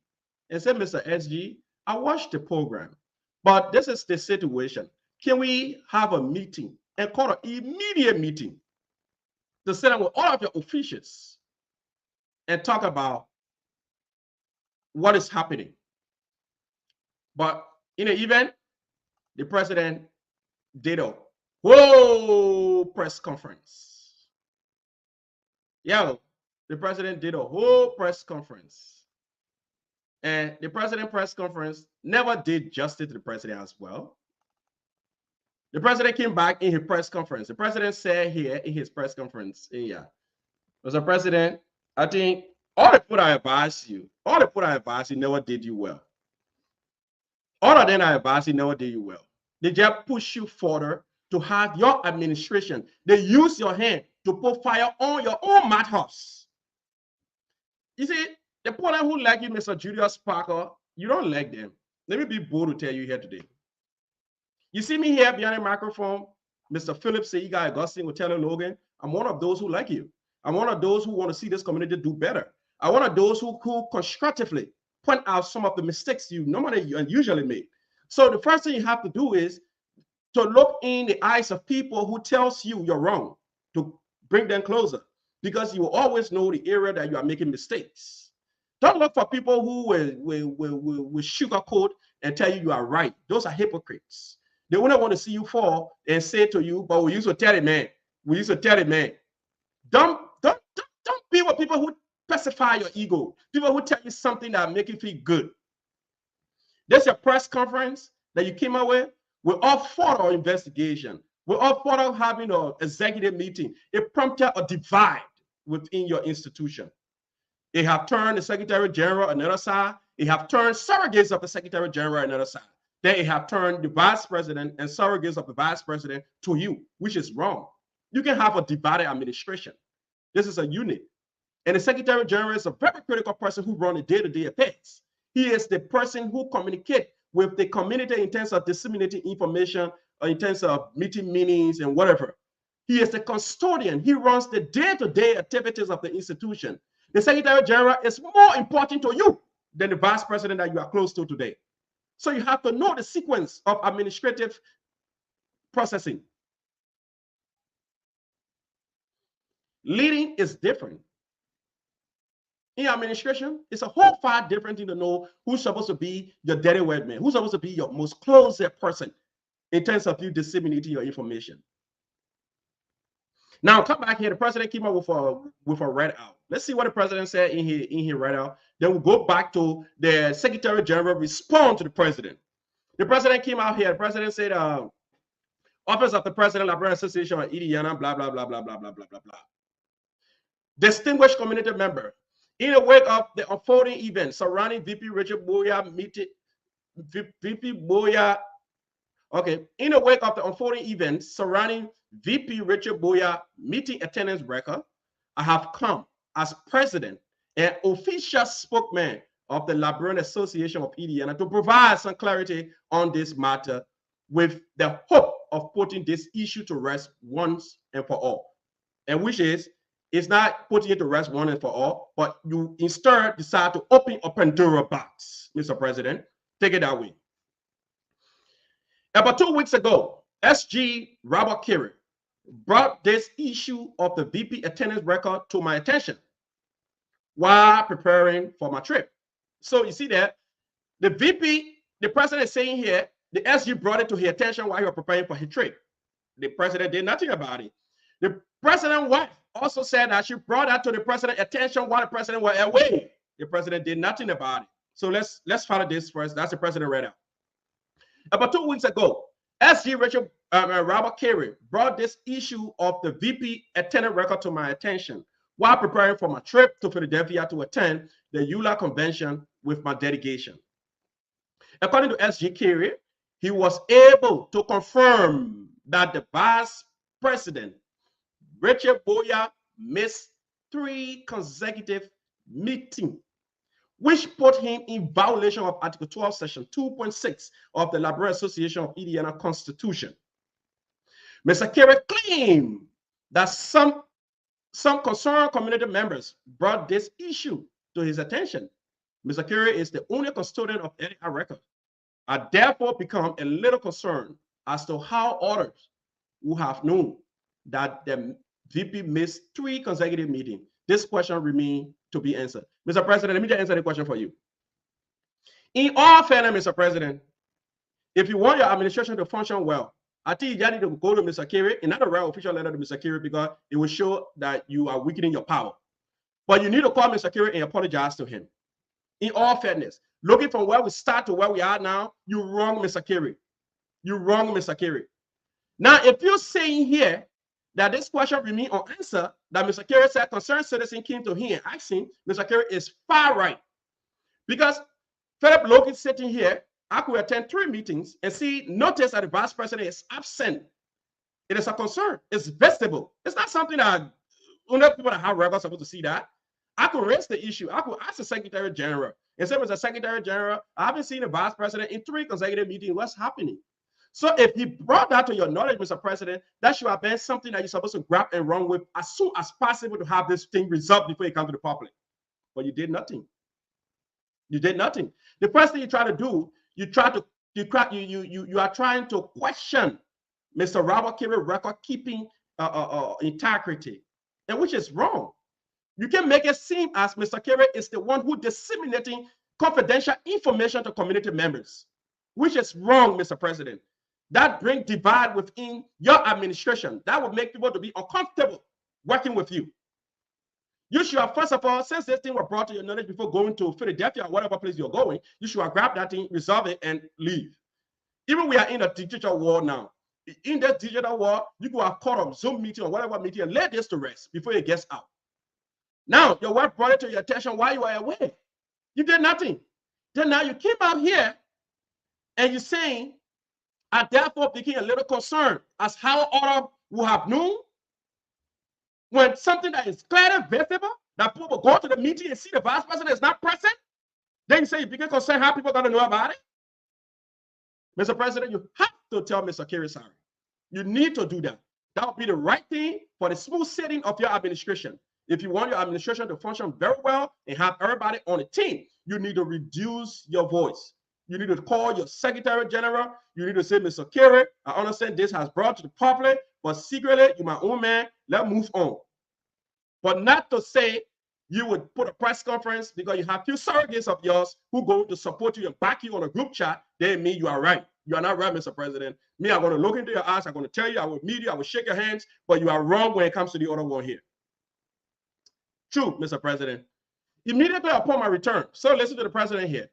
and say, Mr. SG, I watched the program, but this is the situation. Can we have a meeting and call an immediate meeting to sit down with all of your officials and talk about what is happening? But in the event, the president did a whole press conference. Yeah, the president did a whole press conference. And the president press conference never did justice to the president as well. The president came back in his press conference. The president said here in his press conference, Mr. President, I think all the people I advise you, never did you well. All of them I advise you never did you well. They just push you further to have your administration. They use your hand to put fire on your own madhouse. You see, the people who like you, Mr. Julius Parker, you don't like them. Let me be bold to tell you here today. You see me here behind the microphone, Mr. Philip Seiga Augustine will tell Logan, I'm one of those who like you. I'm one of those who want to see this community do better. I'm one of those who constructively point out some of the mistakes you normally and usually make. So the first thing you have to do is to look in the eyes of people who tells you you're wrong, to bring them closer, because you will always know the area that you are making mistakes. Don't look for people who will sugarcoat and tell you you are right. Those are hypocrites. They wouldn't want to see you fall and say to you, but we used to tell it, man. We used to tell it, man. Don't be with people who pacify your ego, people who tell you something that make you feel good. This your press conference that you came out with. We're all for our investigation. We're all for having an executive meeting. It prompted a divide within your institution. They have turned the Secretary General another side. They have turned surrogates of the Secretary General another side. They have turned the Vice President and surrogates of the Vice President to you, which is wrong. You can have a divided administration. This is a unit. And the Secretary General is a very critical person who runs the day-to-day affairs. He is the person who communicates with the community in terms of disseminating information, or in terms of meeting meetings and whatever. He is the custodian. He runs the day-to-day activities of the institution. The Secretary General is more important to you than the Vice President that you are close to today. So you have to know the sequence of administrative processing. Leading is different. In administration, it's a whole far different thing to know who's supposed to be your dirty word man, who's supposed to be your most closest person in terms of you disseminating your information. Now, come back here. The president came up with a readout. Let's see what the president said in his readout. Then we'll go back to the Secretary General respond to the president. The president came out here. The president said, Office of the President, Librarian Association of Indiana, blah, blah, blah, blah, blah, blah, blah, blah, blah. Distinguished community member, in the wake of the unfolding events surrounding VP Richard Boya meeting, in the wake of the unfolding events surrounding VP Richard Boya meeting attendance record, I have come as president and official spokesman of the Librarian Association of Indiana to provide some clarity on this matter with the hope of putting this issue to rest once and for all. And which is, it's not putting it to rest once and for all, but you instead decide to open a Pandora box, Mr. President. Take it that way. About 2 weeks ago, SG Robert Carey brought this issue of the VP attendance record to my attention while preparing for my trip. So you see that the VP, the president is saying here, the SG brought it to his attention while he was preparing for his trip. The president did nothing about it. The president's wife also said that she brought that to the president's attention while the president was away. The president did nothing about it. So let's follow this first. That's the president read out. About 2 weeks ago, SG Richard Robert Carey brought this issue of the VP attendance record to my attention while preparing for my trip to Philadelphia to attend the EULA convention with my delegation. According to S.G. Carey, he was able to confirm that the vice president, Richard Boyer, missed 3 consecutive meetings, which put him in violation of Article 12, Section 2.6 of the Library Association of Indiana Constitution. Mr. Carey claimed that some concerned community members brought this issue to his attention. Mr. Carey is the only custodian of any record. I therefore become a little concerned as to how others who have known that the VP missed 3 consecutive meetings. This question remains to be answered. Mr. President, let me just answer the question for you. In all fairness, Mr. President, if you want your administration to function well, I think you just need to go to Mr. Carey and not a real official letter to Mr. Carey because it will show that you are weakening your power. But you need to call Mr. Carey and apologize to him. In all fairness, looking from where we start to where we are now, you wrong Mr. Carey. You wrong Mr. Carey. Now, if you're saying here that this question remains unanswered, that Mr. Carey said concerned citizen came to him and asked him, Mr. Carey is far right. Because Philip Logan sitting here, I could attend 3 meetings and notice that the vice president is absent. It is a concern. It's visible. It's not something that only people that have records are supposed to see that. I could raise the issue. I could ask the Secretary General and say, Mr. Secretary General, I haven't seen the vice president in 3 consecutive meetings. What's happening? So if he brought that to your knowledge, Mr. President, that should have been something that you're supposed to grab and run with as soon as possible to have this thing resolved before you come to the public. But you did nothing. You did nothing. The first thing you try to do, you are trying to question Mr. Robert Carey record keeping integrity, and which is wrong. You can make it seem as Mr. Carey is the one who disseminating confidential information to community members, which is wrong, Mr. President. That brings divide within your administration. That would make people to be uncomfortable working with you. You should have, first of all, since this thing was brought to your knowledge before going to Philadelphia or whatever place you're going, you should have grabbed that thing, resolve it, and leave. Even we are in a digital world now. In that digital world, you could have called a Zoom meeting or whatever meeting and let this to rest before it gets out. Now, your wife brought it to your attention while you were away. You did nothing. Then now you came out here and you're saying, I therefore became a little concerned as how others who have known when something that is clearly visible, that people go to the meeting and see the vice president is not present, then you say you become concerned how people are going to know about it. Mr. President, you have to tell Mr. Carey sorry. You need to do that. That would be the right thing for the smooth setting of your administration. If you want your administration to function very well and have everybody on the team, you need to reduce your voice. You need to call your Secretary General. You need to say, Mr. Carey, I understand this has brought to the public, but secretly, you're my own man. Let's move on. But not to say you would put a press conference because you have few surrogates of yours who go to support you and back you on a group chat. They mean you are right. You are not right, Mr. President. Me, I'm going to look into your eyes. I'm going to tell you. I will meet you. I will shake your hands. But you are wrong when it comes to the other one here. True, Mr. President. Immediately upon my return, so listen to the president here.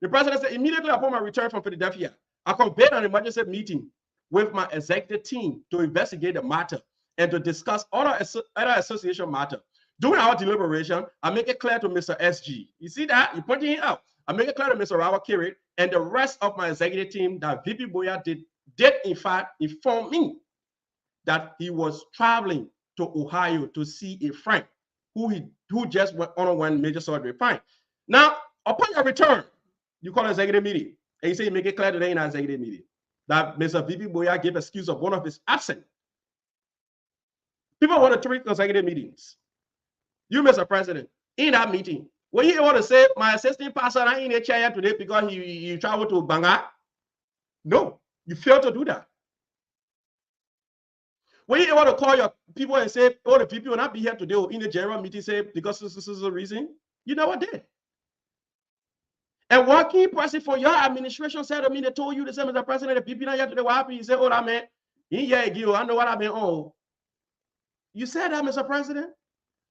The president said, immediately upon my return from Philadelphia, I convened an emergency meeting with my executive team to investigate the matter and to discuss other association matter. During our deliberation, I make it clear to Mr. SG. You see that? You're pointing it out. I make it clear to Mr. Robert Carey and the rest of my executive team that VP Boyer did in fact inform me that he was traveling to Ohio to see a friend who just went on one major surgery. Fine. Now, upon your return, you call an executive meeting and you say you make it clear today in an executive meeting that Mr. VP Boyer gave excuse of one of his absent. People want to 3 consecutive meetings. You, Mr. President, in that meeting, were you able to say my assistant pastor not in a chair today because he traveled to Banga? No, you failed to do that. Were you able to call your people and say, oh, the VP will not be here today or in the general meeting, say, because this is the reason? You never did. And one key person for your administration said to me, they told you the same as the president, the VP not here today, what happened? You said, oh, that man, he here again, I know what I mean. Oh, you said that, Mr. President?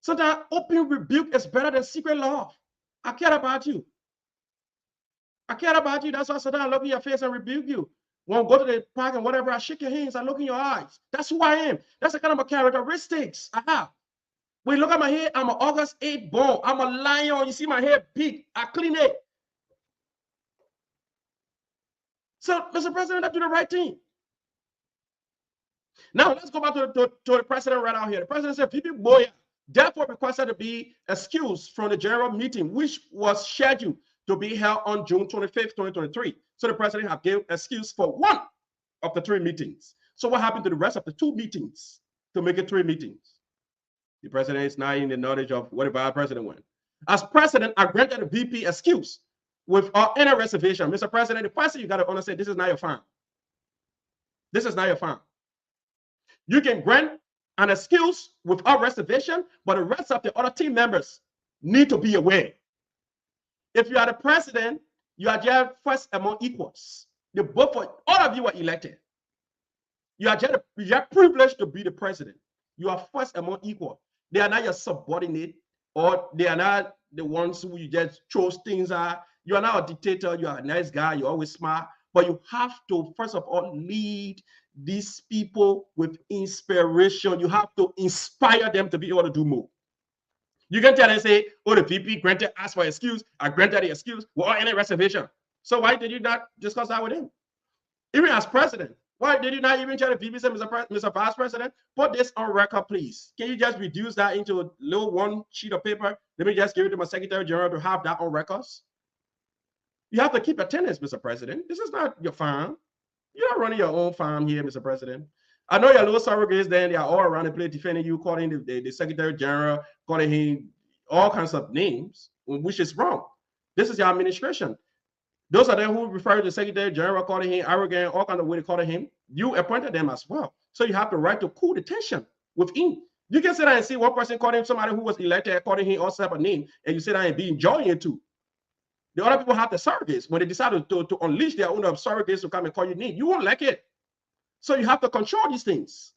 Sometimes open rebuke is better than secret love. I care about you. I care about you. That's why sometimes I look in your face and rebuke you. When I go to the park and whatever, I shake your hands, I look in your eyes. That's who I am. That's the kind of characteristics I have. When you look at my hair, I'm an August 8th born. I'm a lion. You see my hair big. I clean it. So, Mr. President, I do the right thing. Now, let's go back to the president right out here. The president said, VP Boya therefore requested to be excused from the general meeting, which was scheduled to be held on June 25th, 2023. So the president have given excuse for one of the 3 meetings. So what happened to the rest of the 2 meetings to make it 3 meetings? The president is not in the knowledge of what the vice president went. As president, I granted the VP excuse without any reservation. Mr. President, the first thing you got to understand, this is not your farm. This is not your farm. You can grant an excuse without reservation, but the rest of the other team members need to be aware. If you are the president, you are just first among equals. The both of all of you are elected. You are just privileged to be the president. You are first among equal. They are not your subordinate, or they are not the ones who you just chose things are. You are not a dictator. You are a nice guy. You're always smart. But you have to, first of all, lead these people with inspiration. You have to inspire them to be able to do more. You can tell and say, oh, the VP granted us for excuse. I granted the excuse without any reservation. So why did you not discuss that with him? Even as president, why did you not even tell the VP, say, Mr. Vice President, put this on record, please? Can you just reduce that into a little one sheet of paper? Let me just give it to my Secretary General to have that on records. You have to keep attendance, Mr. President. This is not your farm. You're not running your own farm here, Mr. President. I know your little surrogates, then they are all around the place defending you, calling the Secretary General, calling him all kinds of names, which is wrong. This is your administration. Those are them who refer to the Secretary General, calling him arrogant, all kinds of way to call him. You appointed them as well. So you have the right to cool the tension within. You can sit there and see one person calling somebody who was elected, calling him all type of name, and you sit there and be enjoying it too. The other people have the surrogates. When they decide to unleash their own surrogates to come and call you name, you won't like it. So you have to control these things.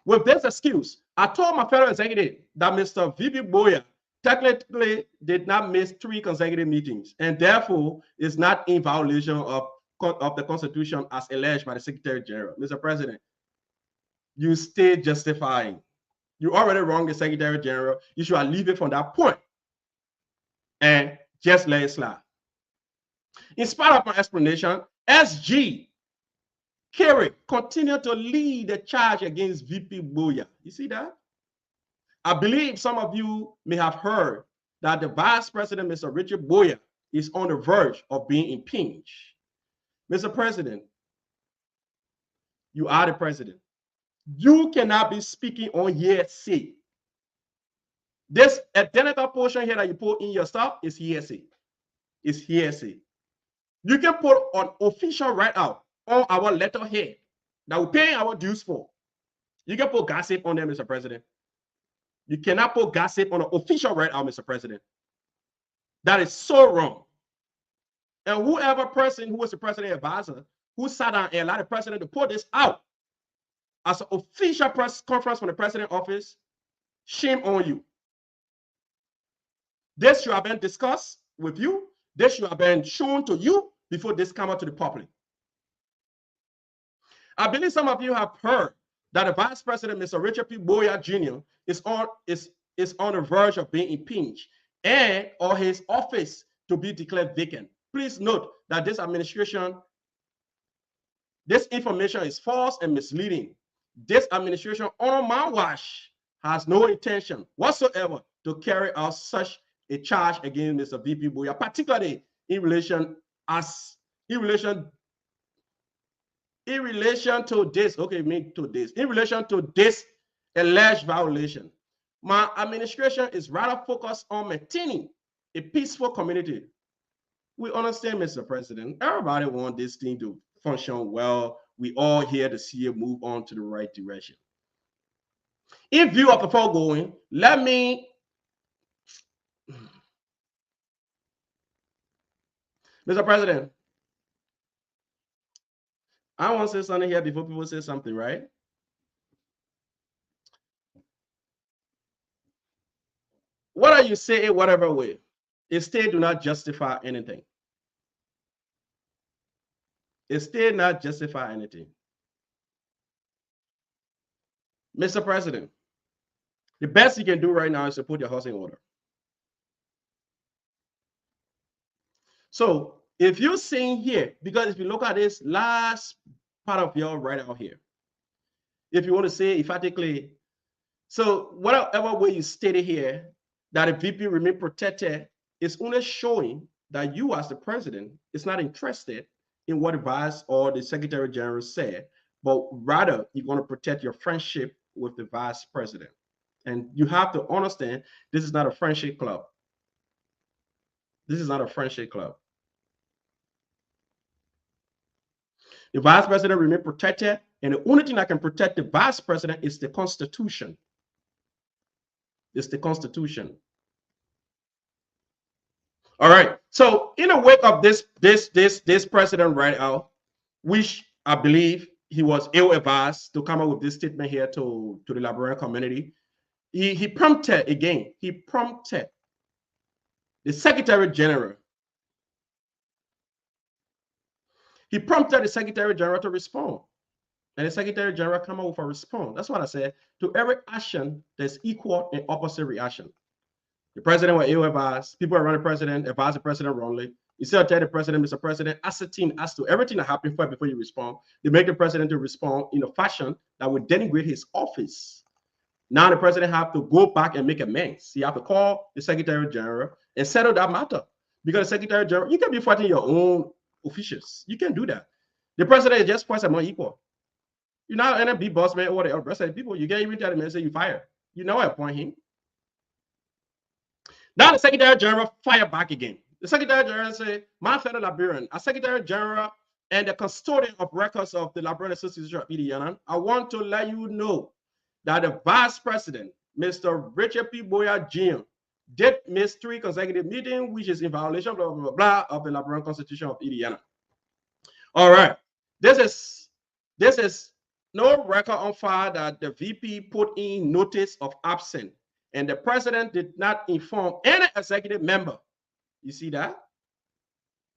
With this excuse, I told my fellow executive that Mr. VP Boya technically did not miss 3 consecutive meetings, and therefore is not in violation of the Constitution as alleged by the Secretary General. Mr. President, you stay justifying. You already wronged the Secretary General. You should leave it from that point and just let it slide. In spite of my explanation, SG Kerry continued to lead the charge against VP Boya. You see that? I believe some of you may have heard that the Vice President, Mr. Richard Boya, is on the verge of being impeached. Mr. President, you are the president. You cannot be speaking on hearsay. This identical portion here that you put in your stuff is hearsay. It's hearsay. You can put an official write-out on our letterhead that we're paying our dues for. You can put gossip on there, Mr. President. You cannot put gossip on an official write-out, Mr. President. That is so wrong. And whoever person who was the president advisor who sat down and allowed the president to put this out as an official press conference from the president's office, shame on you. This should have been discussed with you. This should have been shown to you before this came out to the public. I believe some of you have heard that the Vice President, Mr. Richard P. Boya Jr., is on the verge of being impeached and or his office to be declared vacant. Please note that this administration, this information is false and misleading. This administration on my watch has no intention whatsoever to carry out such a charge against Mr. VP Boya, particularly in relation to this alleged violation. My administration is rather focused on maintaining a peaceful community. We understand, Mr. President, everybody wants this thing to function well. We all here to see it move on to the right direction. In view of the foregoing, let me Mr. President, I want to say something here before people say something, right? Whether you say it whatever way, it still do not justify anything. It still not justify anything. Mr. President, the best you can do right now is to put your house in order. So if you're seeing here, because if you look at this last part of your right out here, if you want to say emphatically, so whatever way you stated here, that the VP remain protected, is only showing that you as the president is not interested in what the vice or the secretary general said, but rather you're going to protect your friendship with the vice president. And you have to understand this is not a friendship club. This is not a friendship club. The vice president remain protected, and the only thing that can protect the vice president is the Constitution. It's the Constitution. All right. So in the wake of this president right out, which I believe he was ill-advised to come up with this statement here to the Liberian community, he prompted again. He prompted the Secretary General. He prompted the Secretary General to respond. And the Secretary General come up with a response. That's what I said. To every action, there's equal and opposite reaction. The president was ill-advised. People around the president advise the president wrongly. Instead of telling the president, Mr. President, ascertain as to everything that happened first before you respond, they make the president to respond in a fashion that would denigrate his office. Now the president have to go back and make amends. He have to call the Secretary General and settle that matter. Because the Secretary General, you can be fighting your own officials. You can do that. The president is just twice among equal. You're not an NMB boss man or the rest of the people. You can't even tell the man say you fire. You know I appoint him. Now the Secretary General fire back again. The Secretary General say, my fellow Liberian, as Secretary General and the custodian of records of the Liberian Association of Indiana, I want to let you know that the Vice President, Mr. Richard P. Boyer Jr., did miss 3 consecutive meetings, which is in violation blah, blah, blah, blah, of the Liberian Constitution of Indiana. All right. This is no record on file that the VP put in notice of absence, and the president did not inform any executive member. You see that?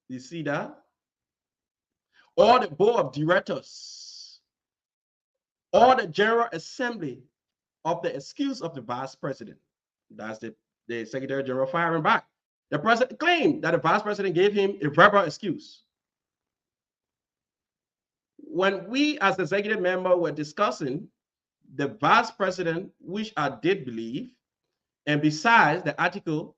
You see that? Or the board of directors, or the General Assembly of the excuse of the vice president. That's the Secretary General firing back. The president claimed that the vice president gave him a verbal excuse. When we as the executive member were discussing the vice president, which I did believe, and besides the article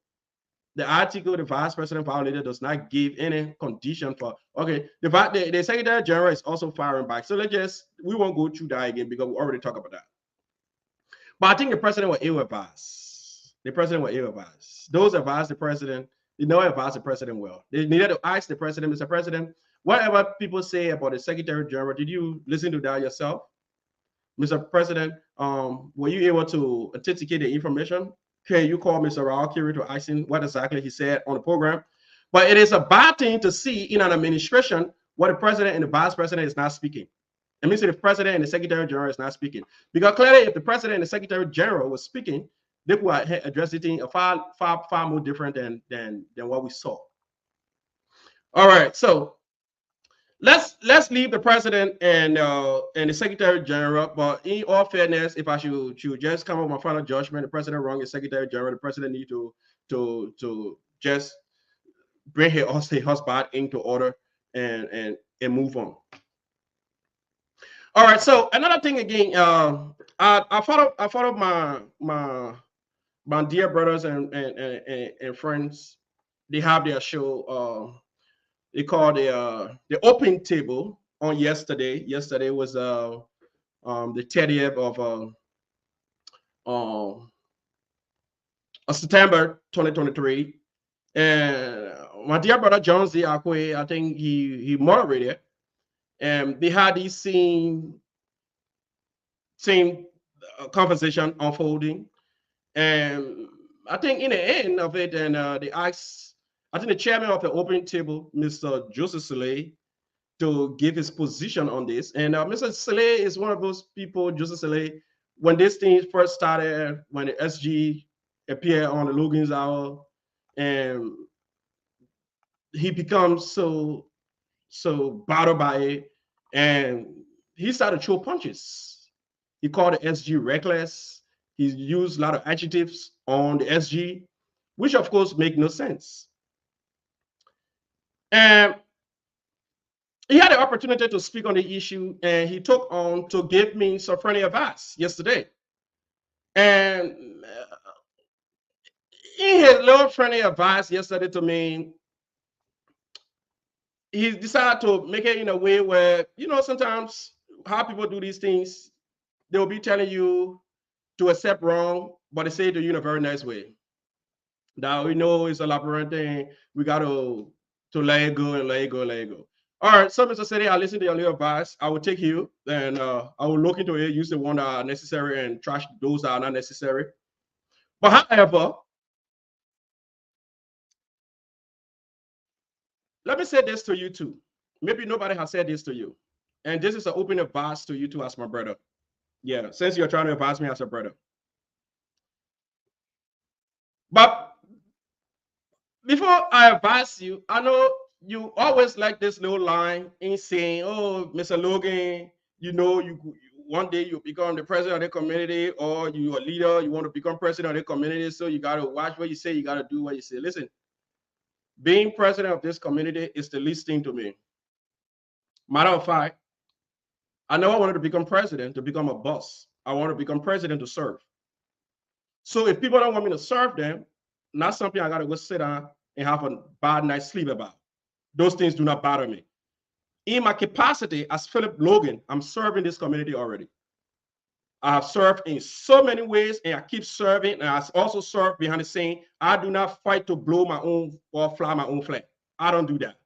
the vice president violated does not give any condition for, okay, the Secretary General is also firing back. So we won't go through that again because we already talked about that. But I think the president was ill-advised. The president was ill-advised. Those advised the president, they never advised the president well. They needed to ask the president, Mr. President, whatever people say about the Secretary General, did you listen to that yourself? Mr. President, were you able to authenticate the information? Can you call Mr. Raul Kiri to ask him what exactly he said on the program? But it is a bad thing to see in an administration where the president and the vice president is not speaking. It means that the president and the Secretary General is not speaking. Because clearly, if the president and the Secretary General was speaking, they would address the thing far more different than what we saw. All right, so let's leave the president and the Secretary General. But in all fairness, if I should just come up with my final judgment, the president wrong, the Secretary General, the president need to just bring his husband into order and move on. All right. So another thing again, I follow my dear brothers and friends. They have their show. They call the open table on yesterday. Yesterday was the 30th of September 2023, and my dear brother John Z. Akwe, I think he moderated, and they had this same conversation unfolding, and I think in the end of it, and they asked, I think the chairman of the open table, Mr. Joseph Saleh, to give his position on this. And Mr. Saleh is one of those people, Joseph Saleh, when this thing first started, when the SG appeared on the Logan's Hour, and he becomes so so bothered by it, and he started to throw punches. He called the SG reckless. He used a lot of adjectives on the SG, which of course make no sense. And he had the opportunity to speak on the issue, and he took on to give me some friendly advice yesterday. And in his little friendly advice yesterday to me, he decided to make it in a way where, sometimes how people do these things, they'll be telling you to accept wrong, but they say it to you in a very nice way. That we know it's a labyrinth thing. We got to let it go and let it go, let it go. All right, so Mr. City, I listened to your little advice. I will take you and I will look into it, use the one that are necessary and trash those that are not necessary. But however, let me say this to you too. Maybe nobody has said this to you. And this is an open advice to you too as my brother. Yeah, since you're trying to advise me as a brother. But before I advise you, I know you always like this little line in saying, "Oh, Mr. Logan, you one day you become the president of the community, or you're a leader, you want to become president of the community, so you got to watch what you say, you got to do what you say." Listen, being president of this community is the least thing to me. Matter of fact, I never wanted to become president to become a boss. I want to become president to serve. So if people don't want me to serve them, not something I got to go sit down and have a bad night's sleep about. Those things do not bother me. In my capacity as Philip Logan, I'm serving this community already. I have served in so many ways, and I keep serving. And I also serve behind the scene. I do not fight to blow my own or fly my own flag. I don't do that.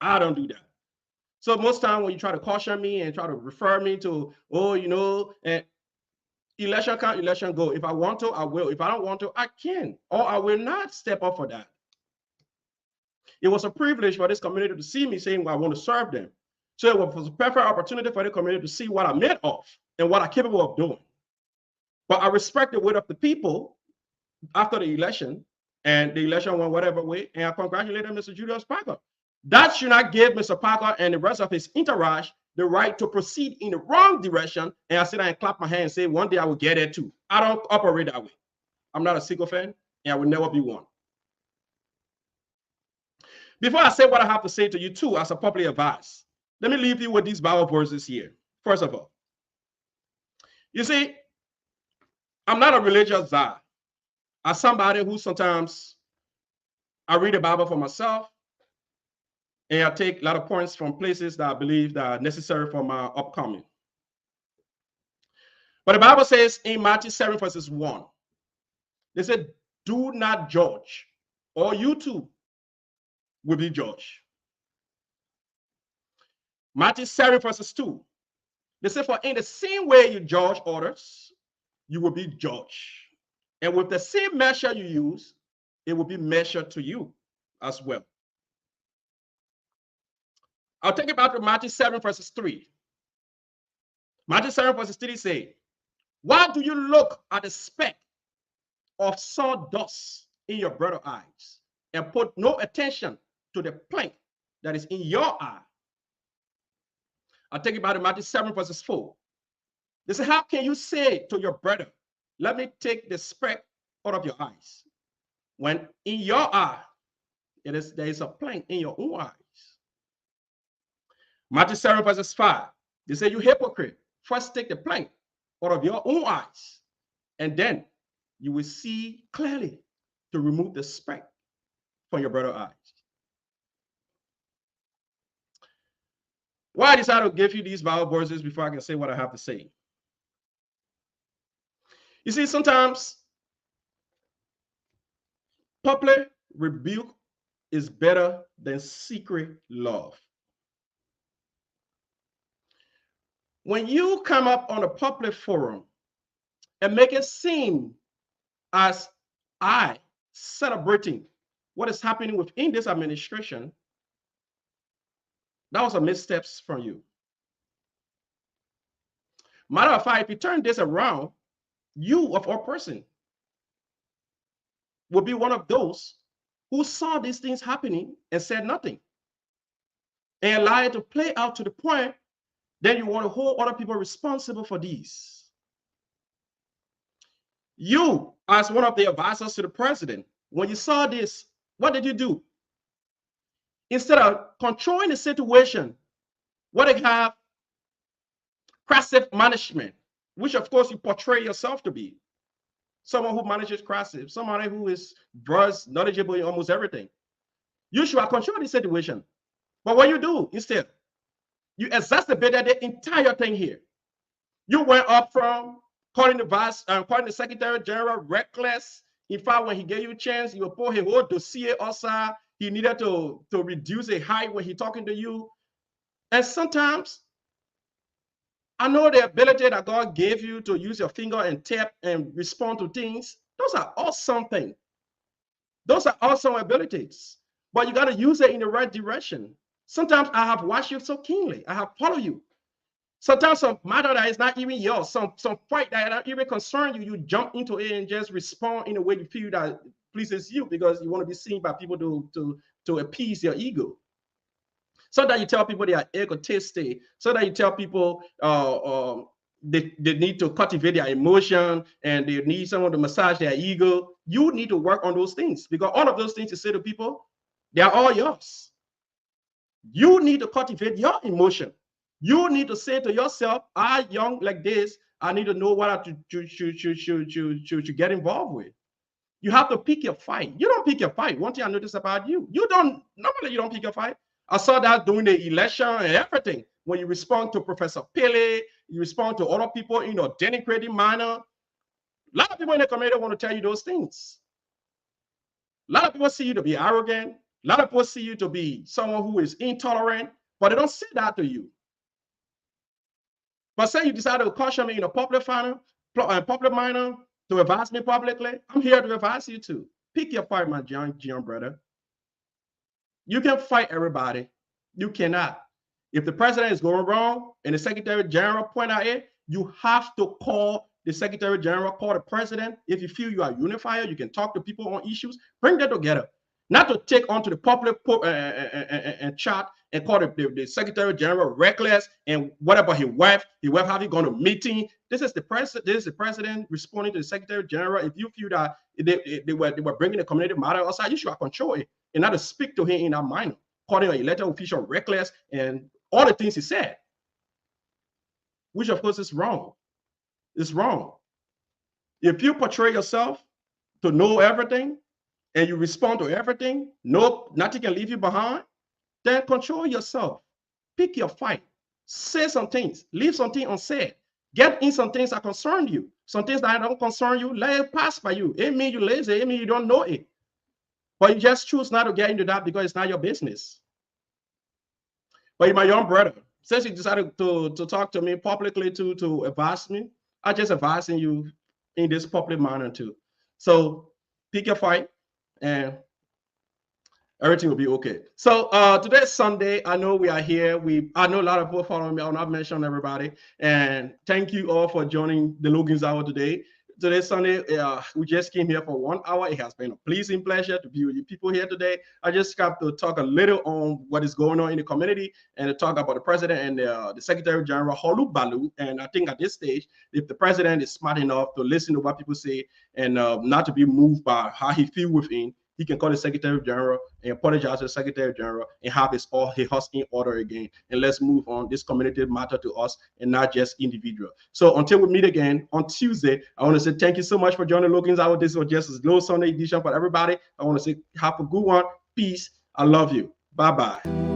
I don't do that. So most time when you try to caution me and try to refer me to, and election come, election go. If I want to, I will. If I don't want to, I can, or I will not step up for that. It was a privilege for this community to see me saying, well, I want to serve them. So it was a perfect opportunity for the community to see what I'm made of and what I'm capable of doing. But I respect the weight of the people after the election, and the election went whatever way, and I congratulated Mr. Julius Parker. That should not give Mr. Parker and the rest of his entourage the right to proceed in the wrong direction. And I sit there and clap my hand and say, one day I will get there too. I don't operate that way. I'm not a sycophant, and I will never be one. Before I say what I have to say to you too, as a public advice, let me leave you with these Bible verses here. First of all, you see, I'm not a religious guy. As somebody who sometimes I read the Bible for myself, and I take a lot of points from places that I believe that are necessary for my upcoming. But the Bible says in Matthew 7, verses 1, they said, do not judge, or you too will be judged. Matthew 7, verses 2, they said, for in the same way you judge others, you will be judged. And with the same measure you use, it will be measured to you as well. I'll take it back to Matthew 7, verses 3. Matthew 7, verses 3 say, why do you look at the speck of sawdust in your brother's eyes and put no attention to the plank that is in your eye? I'll take it back to Matthew 7, verses 4. They say, how can you say to your brother, let me take the speck out of your eyes, when in your eye there is a plank in your own eyes? Matthew 7, verses 5. They say, you hypocrite, first take the plank out of your own eyes, and then you will see clearly to remove the speck from your brother's eyes. Why I decided to give you these Bible verses before I can say what I have to say? You see, sometimes public rebuke is better than secret love. When you come up on a public forum and make it seem as I celebrating what is happening within this administration, that was a misstep from you. Matter of fact, if you turn this around, you of all person will be one of those who saw these things happening and said nothing. and allow it to play out to the point, then you want to hold other people responsible for these. You, as one of the advisors to the president, when you saw this, what did you do? Instead of controlling the situation, what they have, crisis management, which of course you portray yourself to be. Someone who manages crisis, someone who is versed, knowledgeable in almost everything. You should control the situation. But what you do instead, you exacerbated the entire thing here. You went up from calling the Secretary General reckless. In fact, when he gave you a chance, you put his whole dossier outside. He needed to reduce a height when he talking to you. And sometimes, I know the ability that God gave you to use your finger and tap and respond to things. Those are awesome things. Those are awesome abilities. But you got to use it in the right direction. Sometimes I have watched you so keenly. I have followed you. Sometimes some matter that is not even yours, some fight that not even concern you, you jump into it and just respond in a way you feel that pleases you because you want to be seen by people to appease your ego. So that you tell people they are egotistic, so that you tell people they need to cultivate their emotion and they need someone to massage their ego. You need to work on those things because all of those things you say to people, they are all yours. You need to cultivate your emotion. You need to say to yourself, I young like this, I need to know what I should get involved with. You have to pick your fight. You don't pick your fight. One thing I noticed about you, normally you don't pick your fight. I saw that during the election and everything. When you respond to Professor Pele, you respond to other people in a denigrating manner. A lot of people in the community want to tell you those things. A lot of people see you to be arrogant. A lot of people see you to be someone who is intolerant, but they don't say that to you. But say you decide to caution me in a public manner to advise me publicly, I'm here to advise you too. Pick your fight, my young brother. You can fight everybody. You cannot. If the president is going wrong and the Secretary General point out it, you have to call the Secretary General, call the president. If you feel you are unifier, you can talk to people on issues, bring them together. Not to take onto the public and chat and call the Secretary General reckless and what about his wife? His wife having gone to meeting. This is the president. This is the president responding to the Secretary General. If you feel that they were bringing the community matter outside, you should control it and not to speak to him in that manner, calling an elected official reckless and all the things he said, which of course is wrong. It's wrong. If you portray yourself to know everything and you respond to everything, nothing can leave you behind, then control yourself. Pick your fight. Say some things. Leave something unsaid. Get in some things that concern you. Some things that don't concern you, let it pass by you. It means you're lazy. It means you don't know it. But you just choose not to get into that because it's not your business. But my young brother, since you decided to talk to me publicly to advise me, I'm just advising you in this public manner too. So pick your fight and everything will be okay. So today's Sunday. I know we are here. I know a lot of people following me. I'll not mention everybody. And thank you all for joining the Logan's Hour today. Today's Sunday, we just came here for 1 hour. It has been a pleasing pleasure to be with you people here today. I just got to talk a little on what is going on in the community and to talk about the president and the Secretary General Holu Balu. And I think at this stage, if the president is smart enough to listen to what people say and not to be moved by how he feels within, he can call the Secretary General and apologize to the Secretary General and have his house in order again. And let's move on. This community matter to us and not just individual. So until we meet again on Tuesday, I want to say thank you so much for joining Logan's Hour. This was just a little Sunday edition for everybody. I want to say have a good one. Peace. I love you. Bye-bye.